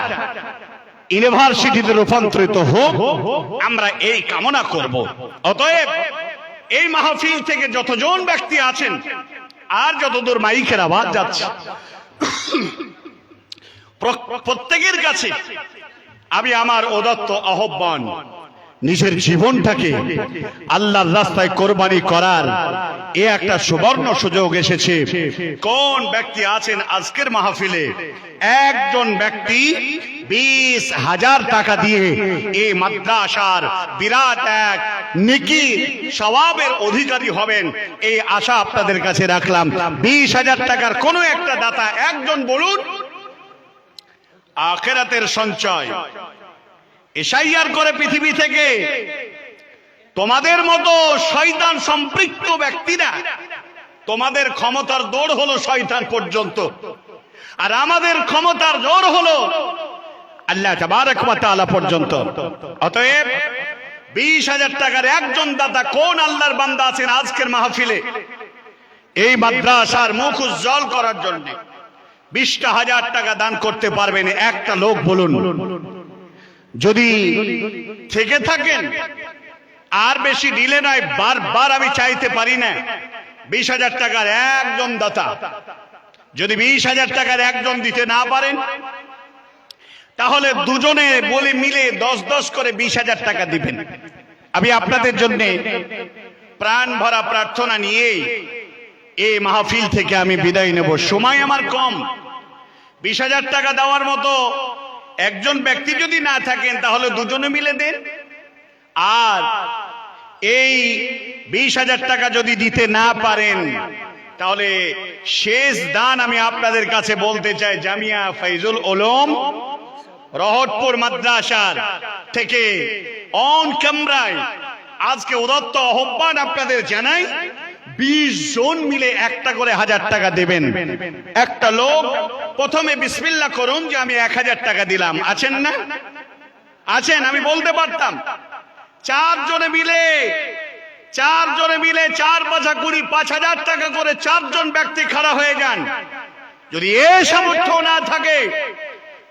ইউনিভার্সিটিতে রূপান্তরিত হোক, আমরা এই কামনা করব। অতএব এই মাহফিল থেকে যতজন ব্যক্তি আছেন আর যতদূর মাইকের আওয়াজ যাচ্ছে, প্রত্যেকের কাছে আমি আমার উদাত্ত আহ্বান, নিজের জীবনটাকে আল্লাহর রাস্তায় কোরবানি করার এ একটা সুবর্ণ সুযোগ এসেছে। কোন ব্যক্তি আছেন আজকের মাহফিলে? একজন ব্যক্তি 20,000 টাকা দিয়ে এই মাদ্রাসার বিরাট এক নেকি সওয়াবের অধিকারী হবেন, এই আশা আপনাদের কাছে রাখলাম। 20,000 টাকার কোন একটা দাতা একজন বলুন। আখিরাতের সঞ্চয় এসআইআর করে পৃথিবী থেকে তোমাদের মতো শয়তান সম্পৃক্ত ব্যক্তিরা, তোমাদের ক্ষমতার দৌড় হলো শয়তান পর্যন্ত, আর আমাদের ক্ষমতার জোর হলো আল্লাহ তাবারক ওয়া তাআলা পর্যন্ত। অতএব 20,000 টাকার একজন দাতা কোন আল্লাহর বান্দা আছেন আজকের মাহফিলে এই মাদ্রাসার মুখ উজ্জ্বল করার জন্য 20,000 টাকা দান করতে পারবেন? একটা লোক বলুন। যদি থেকে থাকেন, আর বেশি দিলে নয়, বারবার আমি চাইতে পারি না, 20,000 টাকার একজন দাতা যদি 20,000 টাকার একজন দিতে না পারেন, তাহলে দুজনে বলে মিলে 10-10 করে 20,000 টাকা দিবেন। আমি আপনাদের জন্য প্রাণ ভরা প্রার্থনা নিয়ে এই মাহফিল থেকে আমি বিদায় নেব। সময় আমার কম, 20,000 টাকা দেওয়ার মতো একজন ব্যক্তি যদি না থাকেন, তাহলে দুজনে মিলে দেন। আর এই 20,000 টাকা যদি দিতে না পারেন, তাহলে শেষ দান আমি আপনাদের কাছে বলতে চাই, জামিয়া ফাইজুল উলুম রহটপুর মাদ্রাসার থেকে অন ক্যামেরায় আজকে উদাত্ত আহ্বান আপনাদের জানাই, 20 জন মিলে একটা করে 1000 টাকা দেবেন। একটা লোক প্রথমে বিসমিল্লাহ করুন যে আমি 1000 টাকা দিলাম। আছেন না? আছেন? আমি বলতে পারতাম। 4 জনে মিলে 4 5 20 5,000 টাকা করে 4 জন ব্যক্তি খাড়া হয়ে যান। যদি এ সামর্থ্য না থাকে,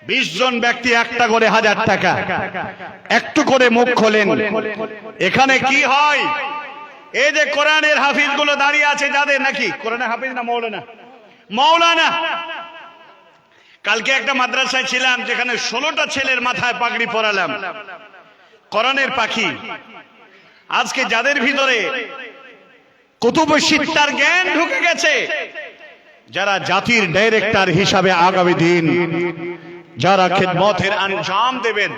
20 জন ব্যক্তি একটা করে 1000 টাকা। একটু করে মুখ খোলেন। এখানে কি হয়, এই যে কোরআনের হাফিজ গুলো দাঁড়িয়ে আছে, যাদের নাকি কোরআনের হাফিজ না মৌলানা, কালকে একটা মাদ্রাসায় ছিলাম যেখানে 16টা ছেলের মাথায় পাগড়ি পরালাম, কোরআনের পাখি। আজকে যাদের ভিতরে কুতুবে সিত্তার জ্ঞান ঢুকে গেছে, যারা জাতির ডাইরেক্টর হিসাবে আগামী দিন যারা খিদমতের আঞ্জাম দেবেন,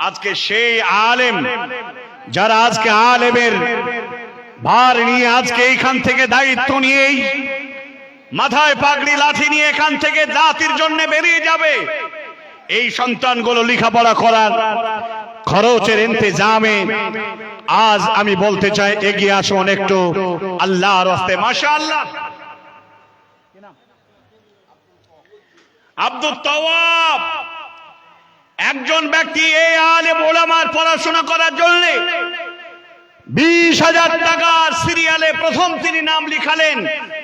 আজকে সেই আলেম যারা আজকে আলেমের ভার নিয়ে আজকে এইখান থেকে দায়িত্ব নিয়েই মাথায় পাগড়ি লাঠি নিয়ে এখান থেকে জাতির জন্য বেরিয়ে যাবে, এই সন্তানগুলো লেখাপড়া করার খরচের ইন্তজামে আজ আমি বলতে চাই এগিয়ে আসুন একটু আল্লাহর রাস্তে। মাশাআল্লাহ, আব্দুল তাওয়াব একজন ব্যক্তি এই আলেম ওলামার পড়াশোনা করার জন্য 20,000 টাকার সিরিয়ালে প্রথম তিনি নাম লিখালেন।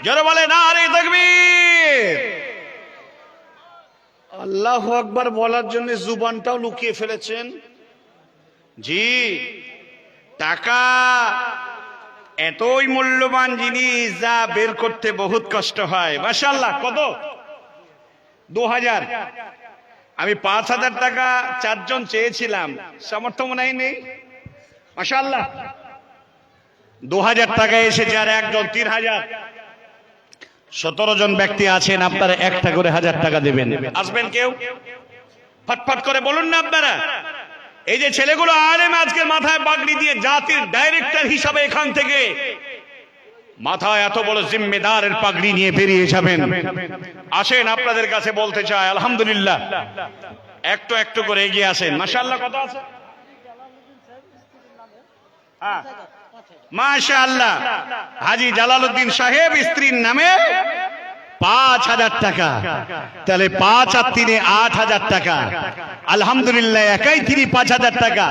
যারা বলে নারে তাকবীর, আল্লাহু আকবার বলার জন্য জুবানটাও লুকিয়ে ফেলেছেন। জি, টাকা এতই মূল্যবান জিনিস যা বের করতে বহুত কষ্ট হয়। মাশাআল্লাহ, কত? 2000। আমি 5,000 টাকা 4 জন চেয়েছিলাম, সামর্থ্য মনে নেই। মাশাআল্লাহ, 2000 টাকা এসেছে, আর একজন 3,000। 17 জন ব্যক্তি আছেন, আপনারা একটা করে 1000 টাকা দেবেন। আসবেন কেউ? ফটফট করে বলুন না আপনারা। এই যে ছেলেগুলো আলেম, আজকে মাথায় পাগড়ি দিয়ে জাতির ডাইরেক্টর হিসাবে এখান থেকে মাথায় এত বড় জিম্মেদারের পাগড়ি নিয়ে বেরিয়ে যাবেন। আসেন, আপনাদের কাছে বলতে চাই আলহামদুলিল্লাহ, একটু একটু করে এগিয়ে আসেন। মাশাআল্লাহ, কত আছে? হ্যাঁ, মাশাআল্লাহ, হাজী জালালউদ্দিন সাহেব স্ত্রীর নামে 5,000 টাকা। তাহলে 5 আর 3 8,000 টাকা। আলহামদুলিল্লাহ, একাই তিনি 5,000 টাকা।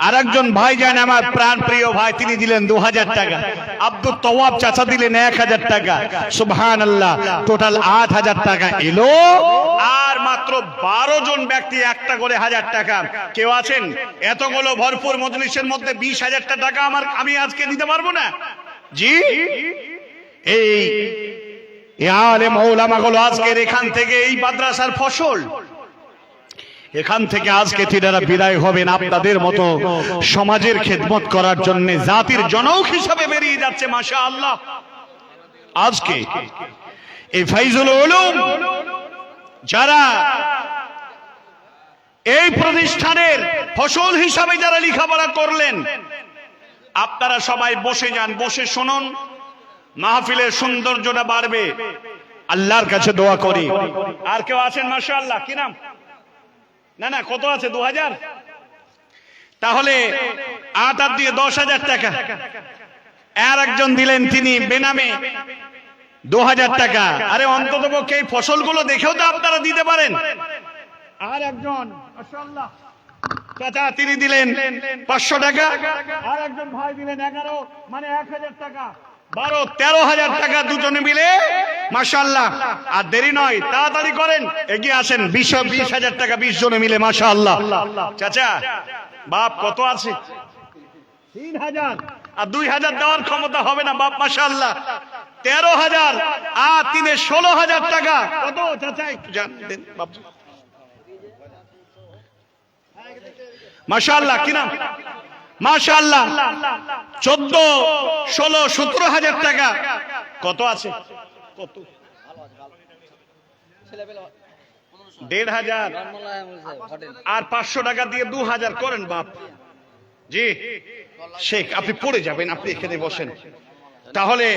আর একজন ভাই যান আমার প্রাণ প্রিয় ভাই, তিনি দিলেন 2,000 টাকা। আব্দুল তাওয়াব চাচা দিলেন 1,000 টাকা। সুবহানাল্লাহ, টোটাল 8,000 টাকা এলো। আর মাত্র 12 জন ব্যক্তি একটা করে 1000 টাকা। কেউ আছেন এতগুলো ভরপুর মজলিসের মধ্যে 20,000 টাকা আমি আজকে দিতে পারবো না? জি, এই আলেম ওলামাগুলো আজকের এখান থেকে এই মাদ্রাসার ফসল। এখান থেকে আজকে তিনারা বিদায় হবেন আপনাদের মতো সমাজের খেদমত করার জন্য, জাতির জনক হিসাবে বেরিয়ে যাচ্ছে। মাশাআল্লাহ, আজকে এই ফাইজুল উলুম যারা এই প্রতিষ্ঠানের ফসল হিসাবে যারা লেখাপড়া করলেন, আপনারা সবাই বসে যান, বসে শুনুন, মাহফিলের সৌন্দর্যটা বাড়বে। আল্লাহর কাছে দোয়া করি। আর কেউ আছেন? মাশাআল্লাহ, কি নাম? না, কত আছে? 2000। তাহলে 8 আর দিয়ে 10,000 টাকা। আর একজন দিলেন, তিনি বেনামে 2,000 টাকা। আরে অন্তত পক্ষে এই ফসলগুলো দেখেও তো আপনারা দিতে পারেন। আর একজন মাশাআল্লাহ চাচা, তিনি দিলেন 500 টাকা। আর একজন ভাই দিলেন 11, মানে 1,000 টাকা। 12-13,000 টাকা দুজনে মিলে মাশাআল্লাহ। আর দেরি নয়, তাড়াতাড়ি করেন, এগিয়ে আসেন। 20,000 টাকা 20 জনে মিলে, মাশাআল্লাহ। চাচা বাপ কত আছে? 3,000। আর 2,000 দেওয়ার ক্ষমতা হবে না বাপ, মাশাআল্লাহ। 13,000 আর 3 16,000 টাকা। কত চাচা একটু জানেন বাপ? মাশাআল্লাহ। কি নাম? মাশাআল্লাহ। 14, 16, 17,000 টাকা। কত আছে? কত? 1,500 আর 500 টাকা দিয়ে 2,000 করেন বাপ। জি শেখ, আপনি পড়ে যাবেন, আপনি এখানে বসেন। তাহলে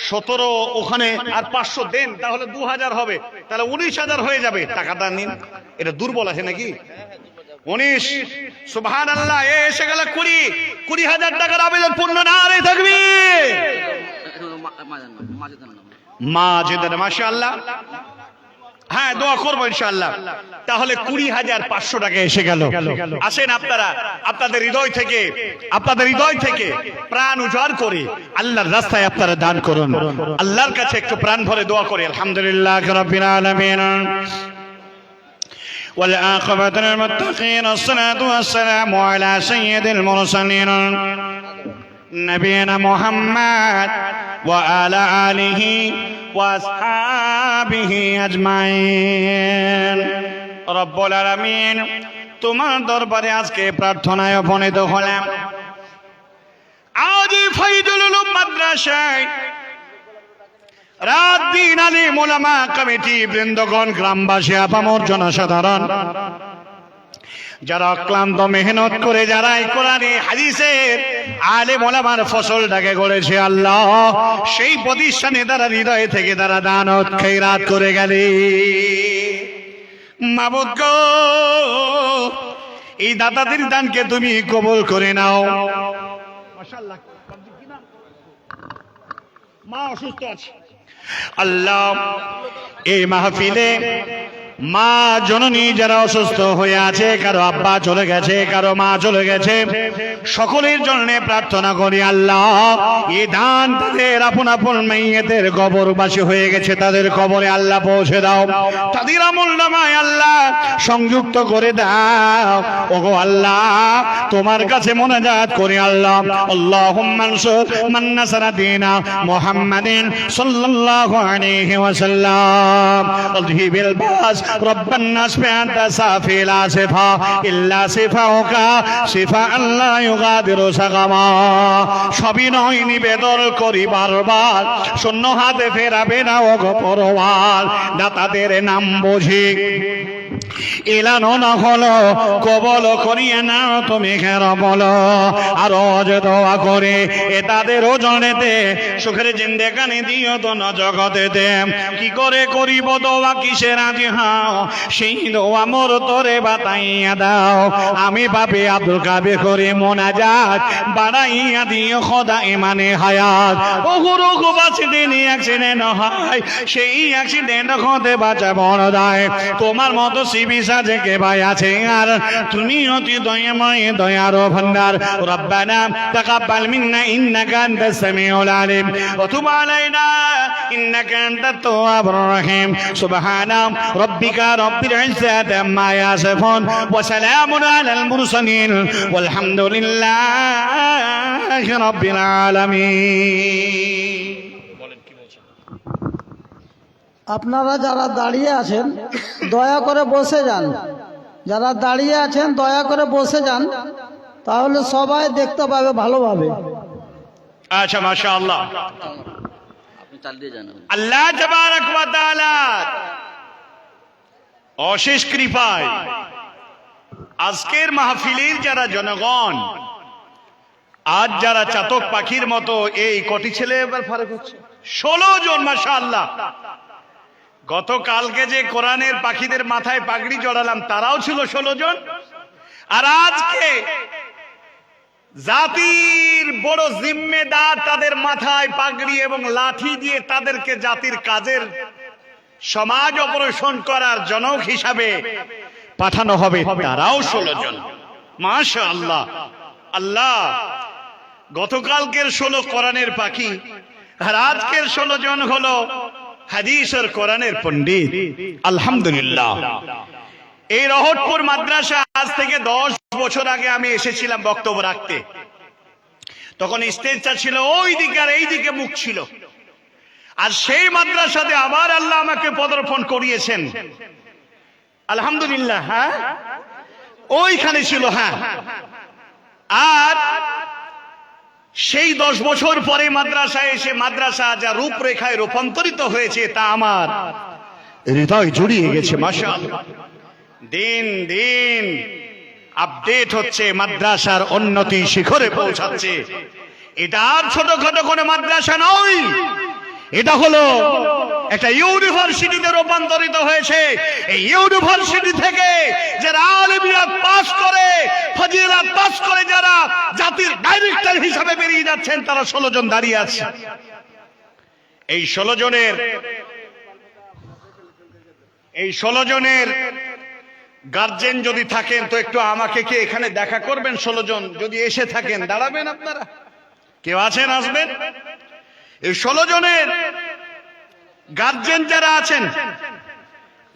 17 ওখানে আর 500 দেন, তাহলে 2,000 হবে, তাহলে 19,000 হয়ে যাবে। টাকাটা নিন। এটা দুর্বল আছে নাকি? 19। সুবহানাল্লাহ। এসে গেল 20,000 টাকার আবেদন পূর্ণ না রে থাকবি মাজিদের, মাশাআল্লাহ। হ্যাঁ, দোয়া করবো ইনশাআল্লাহ। তাহলে 20,500 টাকা এসে গেল। আসেন আপনারা আপনাদের হৃদয় থেকে প্রাণ উজাড় করে আল্লাহর রাস্তায় আপনারা দান করুন। আল্লাহর কাছে একটু প্রাণ ভরে দোয়া করি। আলহামদুলিল্লাহ রাব্বিল আলামিন والعاقبة للمتقين الصلاة والسلام على سيد المرسلين نبينا محمد وعلى آله وأصحابه أجمعين رب العالمين তোমার দরবারে আজকে প্রার্থনায় উপনীত হলাম। আজ ফাইজুল উলুম মাদ্রাসায় রাত দিন আলিম ওলামা কমিটি বৃন্দগণ, গ্রামবাসী, আপামর জনসাধারণ, যারা অক্লান্ত মেহনত করে যারা এই কোরআনে হাদিসের আলেম ওলামার ফসলটাকে গড়েছে, আল্লাহ সেই প্রতিষ্ঠানে তারা হৃদয় থেকে তারা দান ও খৈরাত করে গেলে। মাবুদ গো, এই দাতাদের দানকে তুমি কবুল করে নাও। মাশাআল্লাহ। মা অসুস্থ আছে আল্লাহ, এই মাহফিলে মা জননী যারা অসুস্থ হয়ে আছে, কারো আব্বা চলে গেছে, কারো মা চলে গেছে, সকলের জন্য প্রার্থনা করি আল্লাহ এই দান তাদের আপন আপন মাইয়েতের কবরবাসী হয়ে গেছে, তাদের কবরে আল্লাহ পৌঁছে দাও, তাদের আমল নামায় আল্লাহ সংযুক্ত করে দাও। ওগো আল্লাহ, তোমার কাছে মোনাজাত করি আল্লাহ, আল্লাহুম্মা আনসুর মান নাসারা দীনা মুহাম্মাদিন সাল্লাল্লাহু আলাইহি ওয়াসাল্লাম আযহিবিল বাস রব্বান নাস বিআনতা সাফি লা সিফা ইল্লা সিফাউকা সিফা আল্লাহ ইউগাদিরু সাকামা। সবিনয় নিবেদন করি বারবার, শূন্য হাতে ফেরাবে না ওগো পরওয়ার। দাতাদের নাম বুঝি এলানো না হলো, কবল করিয়ে না তুমি খের বলো। আর যে দোয়া করে এ তাদের ওজনেতে সুখের জিন্দেগানি দিও তো না জগতেতে। কি করে করিব দোয়া, কিসে রাজি হও, সেই দোয়া মোর তোরে বাতাইয়া দাও। আমি পাপি আব্দুল কাবে করে মোনাজাত বাড়াইয়া দিও খোদা ইমানে হায়াত। ওগুরু বাঁচি দিন অ্যাক্সিডেন্ট হয়, সেই অ্যাক্সিডেন্ট হতে বাঁচা বড় দায়। তোমার মতো সিবিসা যে কে ভাই আছে, আর তুমি অতি দয়াময় দয়ার ভান্ডার। রব্বানা তাকাব্বাল মিন্না ইন্নাকা আনতাস সামিউল আলিম ওয়া তুব আলাইনা ইন্নাকা আনতাত তাওয়াবুর রহিম। সুবহানা রাব্বিকা রাব্বিল ইজ্জাতি আম্মা ইয়াসিফুন ওয়া সালামুন আলাল মুরসালিন ওয়াল হামদুলিল্লাহি রাব্বিল আলামিন। বলেন কি বলছেন? আপনারা যারা দাঁড়িয়ে আছেন দয়া করে বসে যান, যারা দাঁড়িয়ে আছেন দয়া করে বসে যান, তাহলে সবাই দেখতে পাবে ভালোভাবে। আচ্ছা, মাশাআল্লাহ। আপনি চাল দিয়ে যান। আল্লাহ তাবারক ওয়া তাআলা অশেষ কৃপায় আজকের মাহফিলের যারা জনগণ, আজ যারা চাতক পাখির মতো এই কটি ছেলে এবার ফারাক হচ্ছে 16 জন, মাশাআল্লাহ। গতকালকে যে কোরআনের পাখিদের মাথায় পাগড়ি জড়ালাম তারাও ছিল 16 জন। আর আজকে জাতির বড় জিম্মেদার, তাদের মাথায় পাগড়ি এবং লাঠি দিয়ে তাদেরকে জাতির কাজের সমাজ অপারেশন করার জনক হিসাবে পাঠানো হবে, তারাও 16 জন। মাশাআল্লাহ। আল্লাহ, গতকালকের 16 কোরআনের পাখি আর আজকের 16 জন হলো হাদিস আর কোরআনের পণ্ডিত। আলহামদুলিল্লাহ, এই রহটপুর মাদ্রাসা আজ থেকে 10 বছর আগে আমি এসেছিলাম বক্তব্য রাখতে। তখন স্টেজটা ছিল ওই দিকে আর এই দিকে মুখ ছিল। আর সেই মাদ্রাসাতে আবার আল্লাহ আমাকে পদার্পণ করিয়েছেন, আলহামদুলিল্লাহ। হ্যাঁ, ওইখানে ছিল। হ্যাঁ, আর সেই 10 বছর পরে মাদ্রাসায় এসে মাদ্রাসা যা রূপরেখায় রূপান্তরিত হয়েছে তা আমার হৃদয় জুড়িয়ে গেছে। মাশাআল্লাহ, দিন দিন আপডেট হচ্ছে, মাদ্রাসার উন্নতি শিখরে পৌঁছাচ্ছে। এটা আর ছোটখাটো কোনো মাদ্রাসা নয়, এটা হলো একটা ইউনিভার্সিটিতে রূপান্তরিত হয়েছে। এই ইউনিভার্সিটি থেকে যারা আলিমিয়াত পাস করে, ফজিলাত পাস করে যারা জাতির ডাইরেক্টর হিসাবে বেরিয়ে যাচ্ছেন, তারা 16 জন দাঁড়িয়ে আছে। এই 16 জনের গার্জেন যদি থাকেন তো একটু আমাকে কি এখানে দেখা করবেন? 16 জন যদি এসে থাকেন দাঁড়াবেন আপনারা? কেউ আছেন? আসবেন। এই 16 জনের গার্জেন যারা আছেন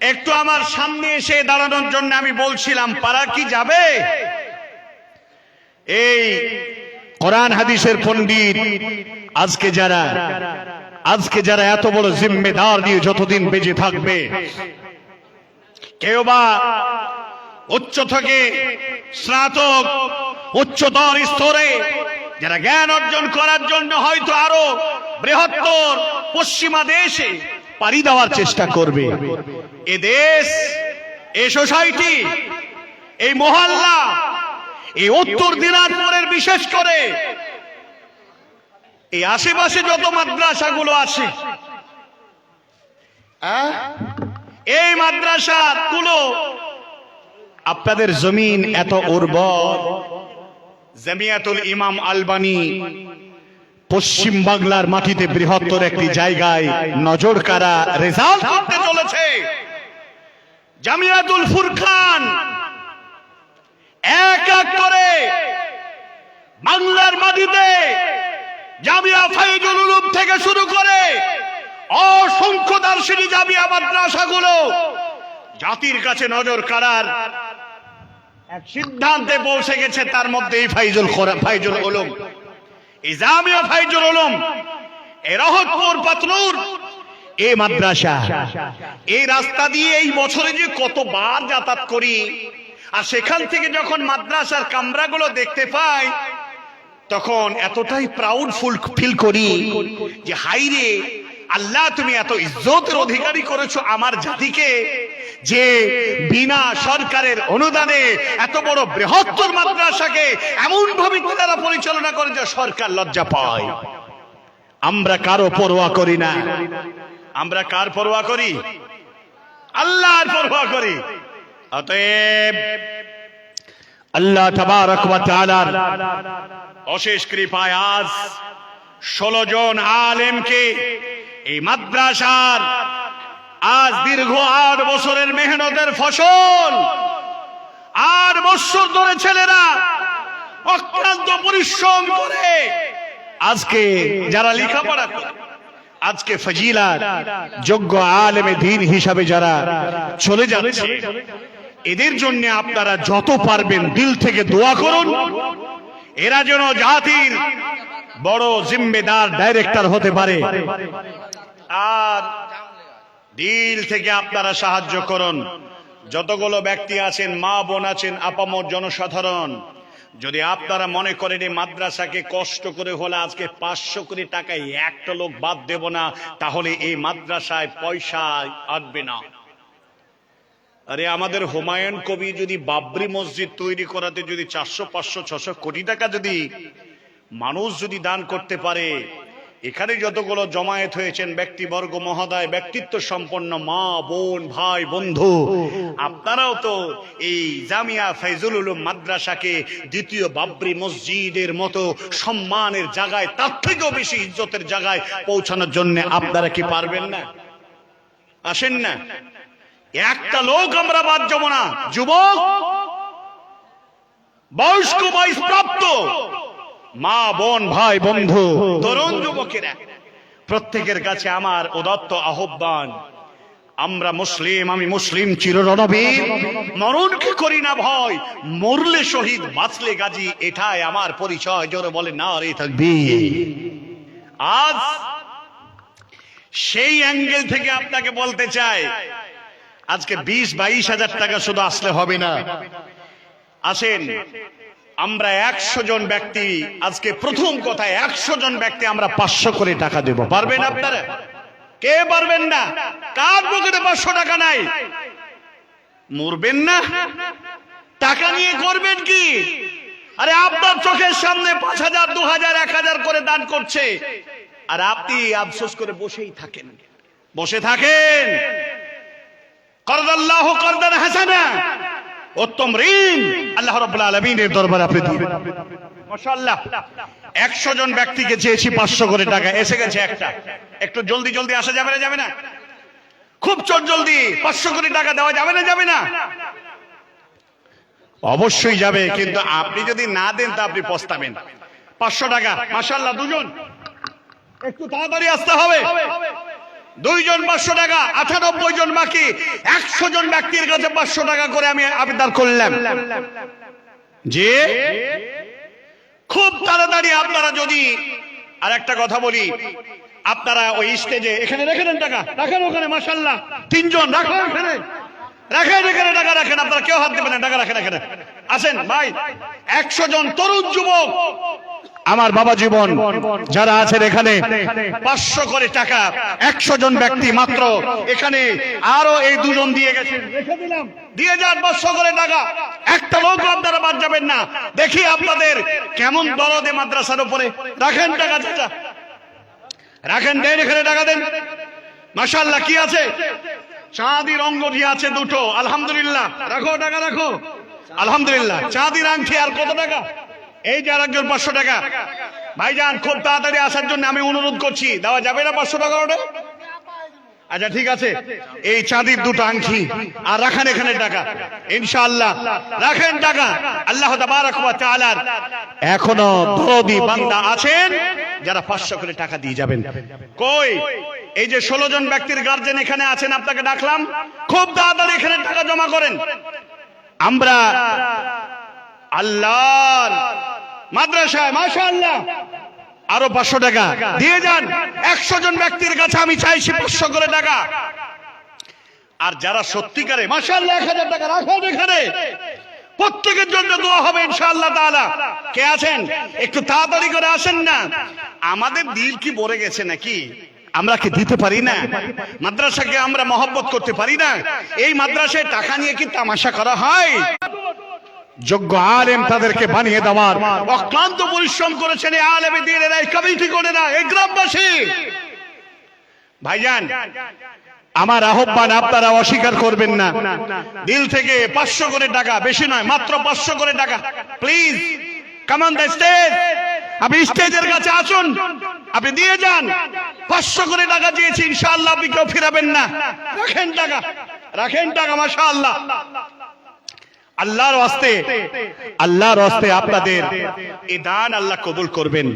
একটু আমার সামনে এসে দাঁড়ানোর জন্য আমি বলছিলাম। পারা কি যাবে? এই কোরআন হাদিসের পণ্ডিত আজকে যারা এত বড় জিম্মেদার নিয়ে যতদিন বেঁচে থাকবে, কেউ বা উচ্চ থেকে স্নাতক উচ্চতর স্তরে যারা জ্ঞান অর্জন করার জন্য হয়তো আরো বৃহত্তর পশ্চিমা দেশে পাড়ি দেওয়ার চেষ্টা করবে, এ দেশ, এ সোসাইটি, এই মহল্লা, এই উত্তর দিনাজপুরের বিশেষ করে এই আশেপাশে যত মাদ্রাসাগুলো আছে, এই মাদ্রাসাগুলো আপনাদের জমিন এত উর্বর। জামিয়াতুল ইমাম আলবানী পশ্চিম বাংলার মাটিতে বৃহত্তর একটি জায়গায় নজর কাড়া রেজাল্ট করতে চলেছে। জামিয়াতুল ফুরকান এক এক করে বাংলার মাটিতে জামিয়া ফাইজুল উলুম থেকে শুরু করে অসংখ্য দার্শনিক জামিয়া মাদ্রাসাগুলো জাতির কাছে নজর কাড়ার এক সিদ্ধান্তে পৌঁছে গেছে। তার মধ্যে এই ফাইজুল উলুম, এই জামিয়া ফাইজুল উলুম, এই রহতপুর পাতনুর এই মাদ্রাসা, এই রাস্তা দিয়ে এই বছরে যে কতবার যাতায়াত করি, আর সেখান থেকে যখন মাদ্রাসার কামরাগুলো দেখতে পাই তখন এতটাই প্রাউড ফিল করি যে হাইরে আল্লাহ, তুমি এত ইজ্জতের অধিকারী করেছো আমার জাতিকে, যে বিনা সরকারের অনুদানে এত বড় বৃহত্তর মাদ্রাসাকে এমন ভাবে তারা পরিচালনা করে যে সরকার লজ্জা পায়। আমরা কারো পরোয়া করি না। আমরা কার পরোয়া করি? আল্লাহর পরোয়া করি। অতএব আল্লাহ তাবারক ওয়া তাআলার অশেষ কৃপায় আজ 16 জন আলেমকে এই মাদ্রাসার আজ দীর্ঘ 8 বছরের মেহনতের ফসল, 8 বছর ধরে ছেলেরা অক্লান্ত পরিশ্রম করে আজকে যারা লেখাপড়া করে, আজকে ফজিলাত যোগ্য আলেমে দ্বীন হিসাবে যারা চলে যাচ্ছে, এদের জন্য আপনারা যত পারবেন দিল থেকে দোয়া করুন, এরা যেন জাতির বড় জিম্মেদার ডাইরেক্টর হতে পারে। আর দিল থেকে আপনারা সাহায্য করুন। যতগুলো ব্যক্তি আছেন, মা বোন আছেন, আপামর জনসাধারণ, যদি আপনারা মনে করেন এই মাদ্রাসাকে কষ্ট করে হলে আজকে 500 কোটি টাকায় একটা লোক বাদ দেব না, তাহলে এই মাদ্রাসায় পয়সা আসবে না। আরে আমাদের হুমায়ুন কবি যদি বাবরি মসজিদ তৈরি করাতে যদি 400, 500, 600 কোটি টাকা যদি মানুষ যদি দান করতে পারে, এখানে যতগুলো জমায়েত হয়েছেন ব্যক্তিবর্গ মহোদয়, ব্যক্তিত্ব সম্পন্ন মা বোন ভাই বন্ধু, আপনারাও তো এই জামিয়া ফাইজুল উলুম মাদ্রাসাকে দ্বিতীয় বাবরি মসজিদের মতো সম্মানের জায়গায়, তার থেকেও বেশি ইজ্জতের জায়গায় পৌঁছানোর জন্য আপনারা কি পারবেন না? আসেন না, একটা লোক আমরা বাদ যাব না। যুবক, বয়স্ক, বয়স প্রাপ্ত মা বোন ভাই বন্ধু, তরুণ যুবকেরা, প্রত্যেকের কাছে আমার উদাত্ত আহ্বান, আমরা মুসলিম, আমি মুসলিম চিররণবীর, মরণকে করি না ভয়, মরলে শহীদ বাঁচলে গাজী, এটাই আমার পরিচয়। জোরে বলে নারে তাকবীর। আজ সেই অ্যাঙ্গেল থেকে আপনাকে বলতে চাই, আজকে 20-22 হাজার টাকা শুধু আসলে হবে না। আসেন আমরা 100 জন ব্যক্তি, আজকে প্রথম কথা 100 জন ব্যক্তি আমরা 500 করে টাকা দেব। পারবেন আপনারা? কে পারবেন না? কার পকেটে 500 টাকা নাই? মরবেন না? টাকা নিয়ে করবেন কি? আরে আপনার চোখের সামনে 5000, 2000, 1000 করে দান করছে, আর আপনি আফসোস করে বসেই থাকেন। বসে থাকেন। করদাল্লাহু করদান হাসানা, উত্তম ঋণ আল্লাহ রাব্বুল আলামিনের দরবারে আপনি দিবেন। মাশাআল্লাহ 100 জন ব্যক্তিকে চেয়েছি 500 করে টাকা, এসে গেছে একটা। একটু জলদি জলদি আসা যাবে না? যাবে না? খুব জলদি 500 কোটি টাকা দেওয়া যাবে না? যাবে না? অবশ্যই যাবে, কিন্তু আপনি যদি না দেন তা আপনি পস্তাবেন। 500 টাকা মাশাআল্লাহ, দুজন একটু তাড়াতাড়ি আসতে হবে। 2 জন 500 টাকা, 98 জন বাকি। 100 জন ব্যক্তির কাছে 500 টাকা করে আমি আবেদন করলাম যে খুব তাড়াতাড়ি আপনারা যদি, আর একটা কথা বলি, আপনারা ওই স্টেজে এখানে রেখে দেন টাকা, রাখেন ওখানে। মাশাআল্লাহ 3 জন রাখেন এখানে, রাখেন এখানে টাকা রাখেন। আপনারা কেউ হাত দেবেন না, টাকা রাখেন এখানে। আসেন ভাই, 100 জন তরুণ যুবক, আমার বাবা জীবন যারা আছেন এখানে, 500 করে টাকা 100 জন ব্যক্তি মাত্র। এখানে আরো এই 2 জন দিয়ে গেছেন, রেখে দিলাম, দিয়ে যান 500 করে টাকা। একটা লোক আপনারা বাদ যাবেন না। দেখি আপনাদের কেমন দরদে মাদ্রাসার উপরে। রাখেন টাকা চাচা, রাখেন, দেন এখানে টাকা দেন। মাশাআল্লাহ কি আছে? চাঁদির অঙ্গটি আছে 2টো, আলহামদুলিল্লাহ। রাখো টাকা, রাখো, আলহামদুলিল্লাহ। চাঁদির আংটি। আর কত টাকা? এই যে আরেকজন 500 টাকা। ভাইজান খুব তাড়াতাড়ি আসার জন্য আমি অনুরোধ করছি। দেওয়া যাবে না 500 টাকা ওটা? আচ্ছা ঠিক আছে, এই চাঁদির 2টো আংটি আর রাখেন এখানে টাকা, ইনশাআল্লাহ রাখেন টাকা। আল্লাহ তাবারক ওয়া তাআলা এখনো দরদি বান্দা আছেন যারা 500 করে টাকা দিয়ে যাবেন। কই এই যে 16 জন ব্যক্তির গার্জেন এখানে আছেন, আপনাকে ডাকলাম, খুব তাড়াতাড়ি এখানে টাকা জমা করেন। আমরা আল্লাহর মাদ্রাসায় মাশাআল্লাহ আরো 500 টাকা দিয়ে যান। 100 জন ব্যক্তির কাছে আমি চাইছি 500 করে টাকা। আর যারা সত্যিকারে মাশাআল্লাহ 1000 টাকা রাখেন এখানে, প্রত্যেকের জন্য দোয়া হবে ইনশাআল্লাহ তাআলা। কে আছেন একটু তাড়াতাড়ি করে আসেন না। আমাদের দিল কি ভরে গেছে নাকি? আমরা কি দিতে পারি না? মাদ্রাসাকে আমরা মহব্বত করতে পারি না? এই মাদ্রাসায় টাকা নিয়ে কি তামাশা করা হয়? যোগ্য আলেম তাদেরকে বানিয়ে দেওয়ার অক্লান্ত পরিশ্রম করেছেন এই আলেমে দ্বীনের এই কমিটি করে না, এই গ্রামবাসী। ভাইজান আমার আহ্বান, আপনারা অস্বীকার করবেন না। দিল থেকে 500 করে টাকা, বেশি নয়, মাত্র 500 করে টাকা, please come on the stage. আপনি স্টেজের কাছে আসুন, আপনি দিয়ে যান। 500 করে টাকা দিয়েছি, ইনশাআল্লাহ আপনি কেউ ফিরাবেন না। রাখেন টাকা, রাখেন টাকা, মাশাআল্লাহ। আল্লাহর ওয়াস্তে, আল্লাহর ওয়াস্তে আপনাদের এই দান আল্লাহ কবুল করবেন।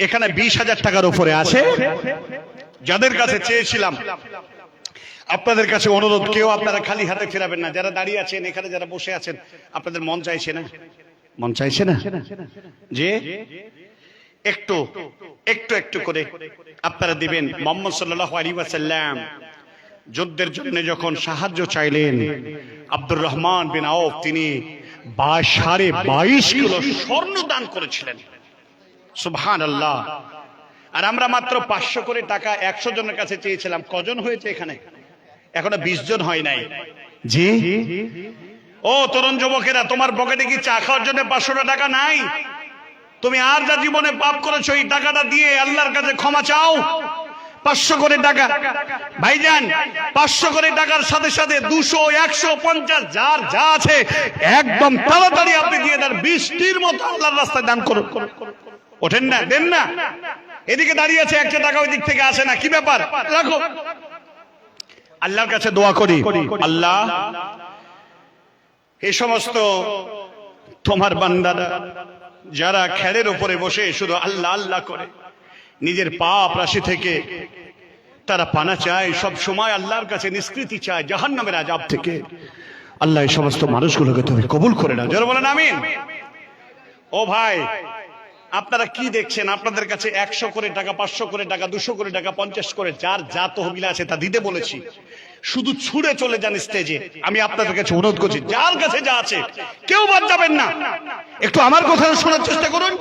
এখানে 20,000 টাকার উপরে আছে, যাদের কাছে চেয়েছিলাম। আপনাদের কাছে অনুরোধ, কেউ আপনারা খালি হাতে ফেরাবেন না। যারা দাঁড়িয়ে আছেন এখানে, যারা বসে আছেন, আপনাদের মন চাইছে না? মন চাইছে না যে একটু একটু একটু করে আপনারা দিবেন? মুহাম্মদ সাল্লাল্লাহু আলাইহি ওয়াসাল্লাম যুদ্ধের জন্য যখন সাহায্য চাইলেন, আব্দুর রহমান বিন আওফ তিনি 22.5 কিলো স্বর্ণ দান করেছিলেন। সুবহানাল্লাহ। আর আমরা মাত্র 500 করে টাকা 100 জনের কাছে চেয়েছিলাম। কজন হয়েছে এখানে? এখনো 20 জন হয় নাই। জি ও তরুণ যুবকেরা, তোমার পকেটে কি চা খাওয়ার জন্য 500 টাকা নাই? তুমি আর যা জীবনে পাপ করেছো, এই টাকাটা দিয়ে আল্লাহর কাছে ক্ষমা চাও। 500 করে টাকা ভাইজান, 500 করে টাকার সাথে সাথে 200, 150 যার যা আছে একদম তাড়াতাড়ি আপনি দিয়ে দেন। 20টির মতো আল্লাহর রাস্তায় দান করুন। ওঠেন না, দেন না। এদিকে দাঁড়িয়ে আছে, একটা টাকা ওই দিক থেকে আসে না, কি ব্যাপার? রাখো। আল্লাহর কাছে দোয়া করি, আল্লাহ এই সমস্ত তোমার বান্দারা যারা খেড়ের উপরে বসে শুধু আল্লাহ আল্লাহ করে, নিজের পাপ রাশি থেকে তারা পানা চায়, সব সময় আল্লাহর কাছে নিষ্কৃতি চায় জাহান্নামের আযাব থেকে। আল্লাহ এই সমস্ত মানুষগুলোকে তুমি কবুল করে নাও, জোরে বলেন আমিন। ও ভাই, আপনারা কি দেখছেন? আপনাদের কাছে 100 করে টাকা, 500 করে টাকা, 200 করে টাকা, 50 করে, যার যা তহবিল আছে তা দিতে বলেছি। শুধু ছুড়ে চলে যান স্টেজে। আমি আপনাদের কাছে অনুরোধ করছি, যার কাছে যা আছে কেউ বাদ যাবেন না। একটু আমার কথা শোনার চেষ্টা করুন।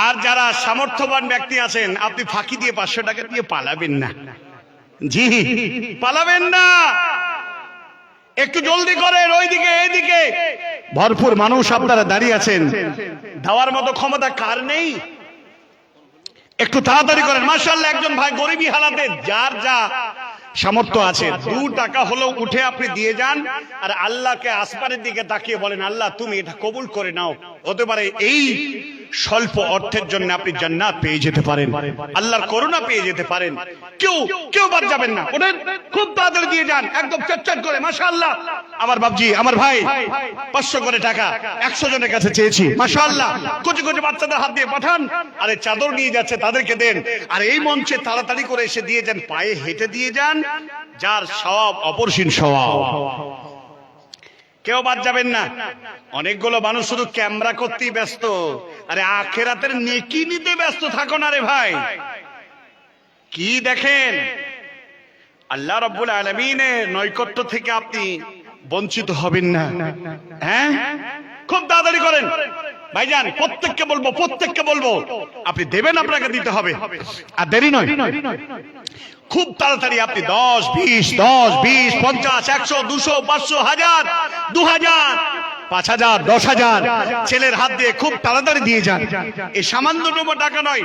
আর যারা সামর্থ্যবান ব্যক্তি আছেন, আপনি ফাঁকি দিয়ে 500 টাকা দিয়ে পালাবেন না, জি পালাবেন না। একটু জলদি করেন, ওইদিকে এইদিকে ভরপুর মানুষ আপনারা দাঁড়িয়ে আছেন, দেওয়ার মতো ক্ষমতা কার নেই? একটু তাড়াতাড়ি করেন। মাশাআল্লাহ, একজন ভাই গরিবী হালাতে, যার যা সামর্থ্য আছে 2 টাকা হলেও উঠে আপনি দিয়ে যান, আর আল্লাহকে আসমানের দিকে তাকিয়ে বলেন, আল্লাহ তুমি এটা কবুল করে নাও। হতে পারে এই স্বল্প অর্থের জন্য আপনি জান্নাত পেয়ে যেতে পারেন, আল্লাহর করুণা পেয়ে যেতে পারেন। কেউ বাদ যাবেন না, ওঠেন, খুব তাড়াতাড়ি দিয়ে যান, একদম চটচট করে। মাশাআল্লাহ, আমার বাপজি, আমার ভাই 500 করে টাকা 100 জনের কাছে চেয়েছি। মাশাআল্লাহ, কুচি কুচি বাচ্চাদের হাত দিয়ে পাঠান। আরে চাদর নিয়ে যাচ্ছে তাদেরকে দেন, আর এই মঞ্চে তাড়াতাড়ি করে এসে দিয়ে যান, পায়ে হেঁটে দিয়ে যান, যার সওয়াব অপরিসীম সওয়াব। কেউ বাদ যাবেন না। অনেকগুলো মানুষ শুধু ক্যামেরা করতেই ব্যস্ত, আরে আখিরাতের নেকি নিতে ব্যস্ত থাকো না রে ভাই। কি দেখেন, আল্লাহ রাব্বুল আলামিনের নৈকট্য থেকে আপনি বঞ্চিত হবেন না। হ্যাঁ, খুব তাড়াতাড়ি করেন ভাইজান। প্রত্যেককে বলবো আপনি দেবেন, আপনাকে দিতে হবে, আর দেরি নয়। খুব তাড়াতাড়ি আপনি 10, 20, 50, 100, 200, 500, 1000, 2000, 5000, 10000 ছেলের হাত দিয়ে খুব তাড়াতাড়ি দিয়ে যান। এই সামান্যতম টাকা নয়,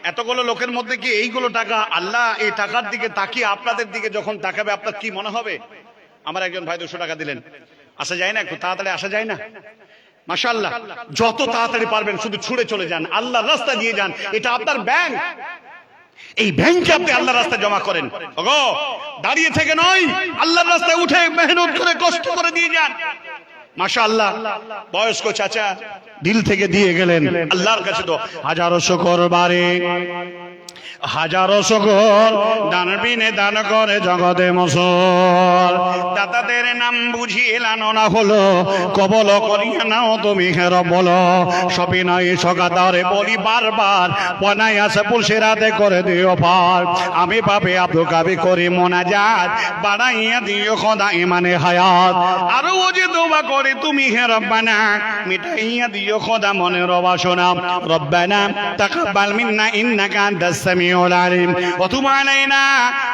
এতগুলো লোকের মধ্যে কি এইগুলো টাকা? আল্লাহ এই টাকার দিকে তাকিয়ে আপনাদের দিকে যখন তাকাবে, আপনার কি মনে হবে? আমার একজন ভাই 200 টাকা দিলেন, আসা যায় না? একটু তাড়াতাড়ি আসা যায় না? মাশাআল্লাহ, যত তাড়াতাড়ি পারবেন শুধু ছুড়ে চলে যান, আল্লাহর রাস্তা দিয়ে যান। এটা আপনার ব্যাংক, এই ব্যাংকে আপনি আল্লাহর রাস্তায় জমা করেন। ওগো, দাঁড়িয়ে থেকে নয়, আল্লাহর রাস্তায় উঠে মেহনত করে কষ্ট করে দিয়ে যান। মাশাআল্লাহ, বয়স্ক চাচা দিল থেকে দিয়ে গেলেন। আল্লাহর কাছে তো হাজারো শুকর বারে, হাজারো শুকর, দান বিনে দান করে জগতে মসল। দাতাদের নাম বুঝিয়ে লানো না হলো, কবল করিয়া নাও তুমি হের বলো। সবই নাই সগাদারে বলি বারবার, পনাই আছে পুলসিরাতে করে দিও পার। আমি পাবে আব্দুল কাবি করি মোনাজাত, বাড়াইয়া দিও খোদা ইমানে হায়াত। আরো ও যে দোয়া করে তুমি হে রব্বানা, মিটাইয়া দিও খোদা মনের বাসনা। রব্বানা তাকাব্বাল মিন্না ইন্নাকা আনতাস সামিউল আলিম ওয়া তুব আলাইনা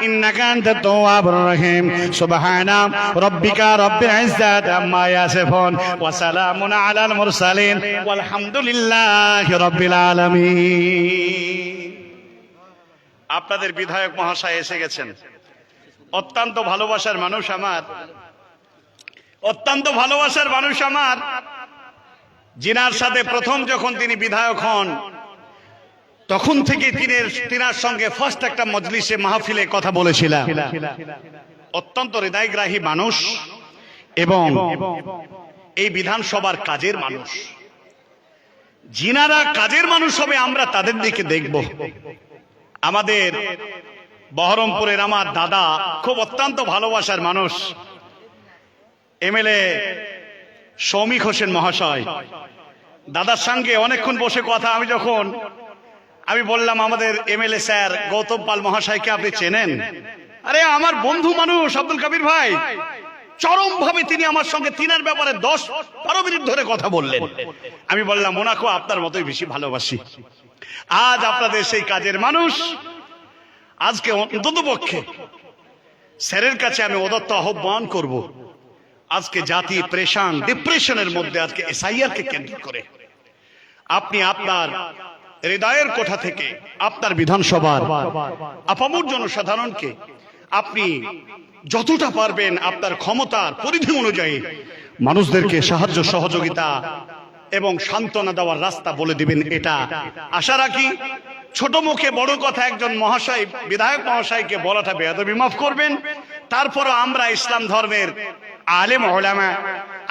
ইন্নাকা আনতাত তাওয়াবুর রহিম। সুবহানা রাব্বিকা রাব্বিল ইজ্জাতি আম্মা ইয়াসিফুন ওয়া সালামুন আলাল মুরসালিন ওয়ালহামদুলিল্লাহি রাব্বিল আলামিন। আপনাদের বিধায়ক মহাশয় এসে গেছেন, অত্যন্ত ভালোবাসার মানুষ আমার, অত্যন্ত ভালোবাসার মানুষ আমার। জিনার সাথে প্রথম যখন তিনি বিধায়ক হন, তখন থেকে তিনার সঙ্গে ফার্স্ট একটা মজলিসে মাহফিলে কথা বলেছিলাম। অত্যন্ত হৃদয়গ্রাহী মানুষ এবং এই বিধানসভার কাজের মানুষ। জিনারা কাজের মানুষ হবে, আমরা তাদের দিকে দেখব। আমাদের বহরমপুরের আমার দাদা খুব অত্যন্ত ভালোবাসার মানুষ, এমএলএ সৌমিক হোসেন মহাশয়। দাদার সঙ্গে অনেকক্ষণ বসে কথা, আমি বললাম আমাদের এমএলএ স্যার গৌতম পাল মহাশয়কে আপনি চেনেন? আরে আমার বন্ধু মানুষ আব্দুল কাবির ভাই। চরম ভাবে তিনি আমার সঙ্গে তিনার ব্যাপারে 10-12 মিনিট ধরে কথা বললেন। আমি বললাম ওনাকেও আপনার মতোই বেশি ভালোবাসি। আজ আপনাদের সেই কাজের মানুষ, আজকে অন্তত পক্ষে স্যারের কাছে আমি উদাত্ত আহ্বান করব, আজকে জাতি প্রেশান ডিপ্রেশনের মধ্যে, আজকে এসআইআর কে কেন্দ্র করে আপনি আপনার হৃদয়ের কোঠা থেকে আপনার বিধানসভার আপামর জনসাধারণকে আপনি যতটা পারবেন আপনার ক্ষমতার পরিধি অনুযায়ী মানুষদেরকে সাহায্য সহযোগিতা এবং সান্ত্বনা দেওয়ার রাস্তা বলে দিবেন, এটা আশা রাখি। ছোট মুখে বড় কথা একজন মহাশয়, বিধায়ক মহাশয়কে বলাটা বেয়াদবি, মাফ করবেন। তারপরও আমরা ইসলাম ধর্মের আলেম ওলামা,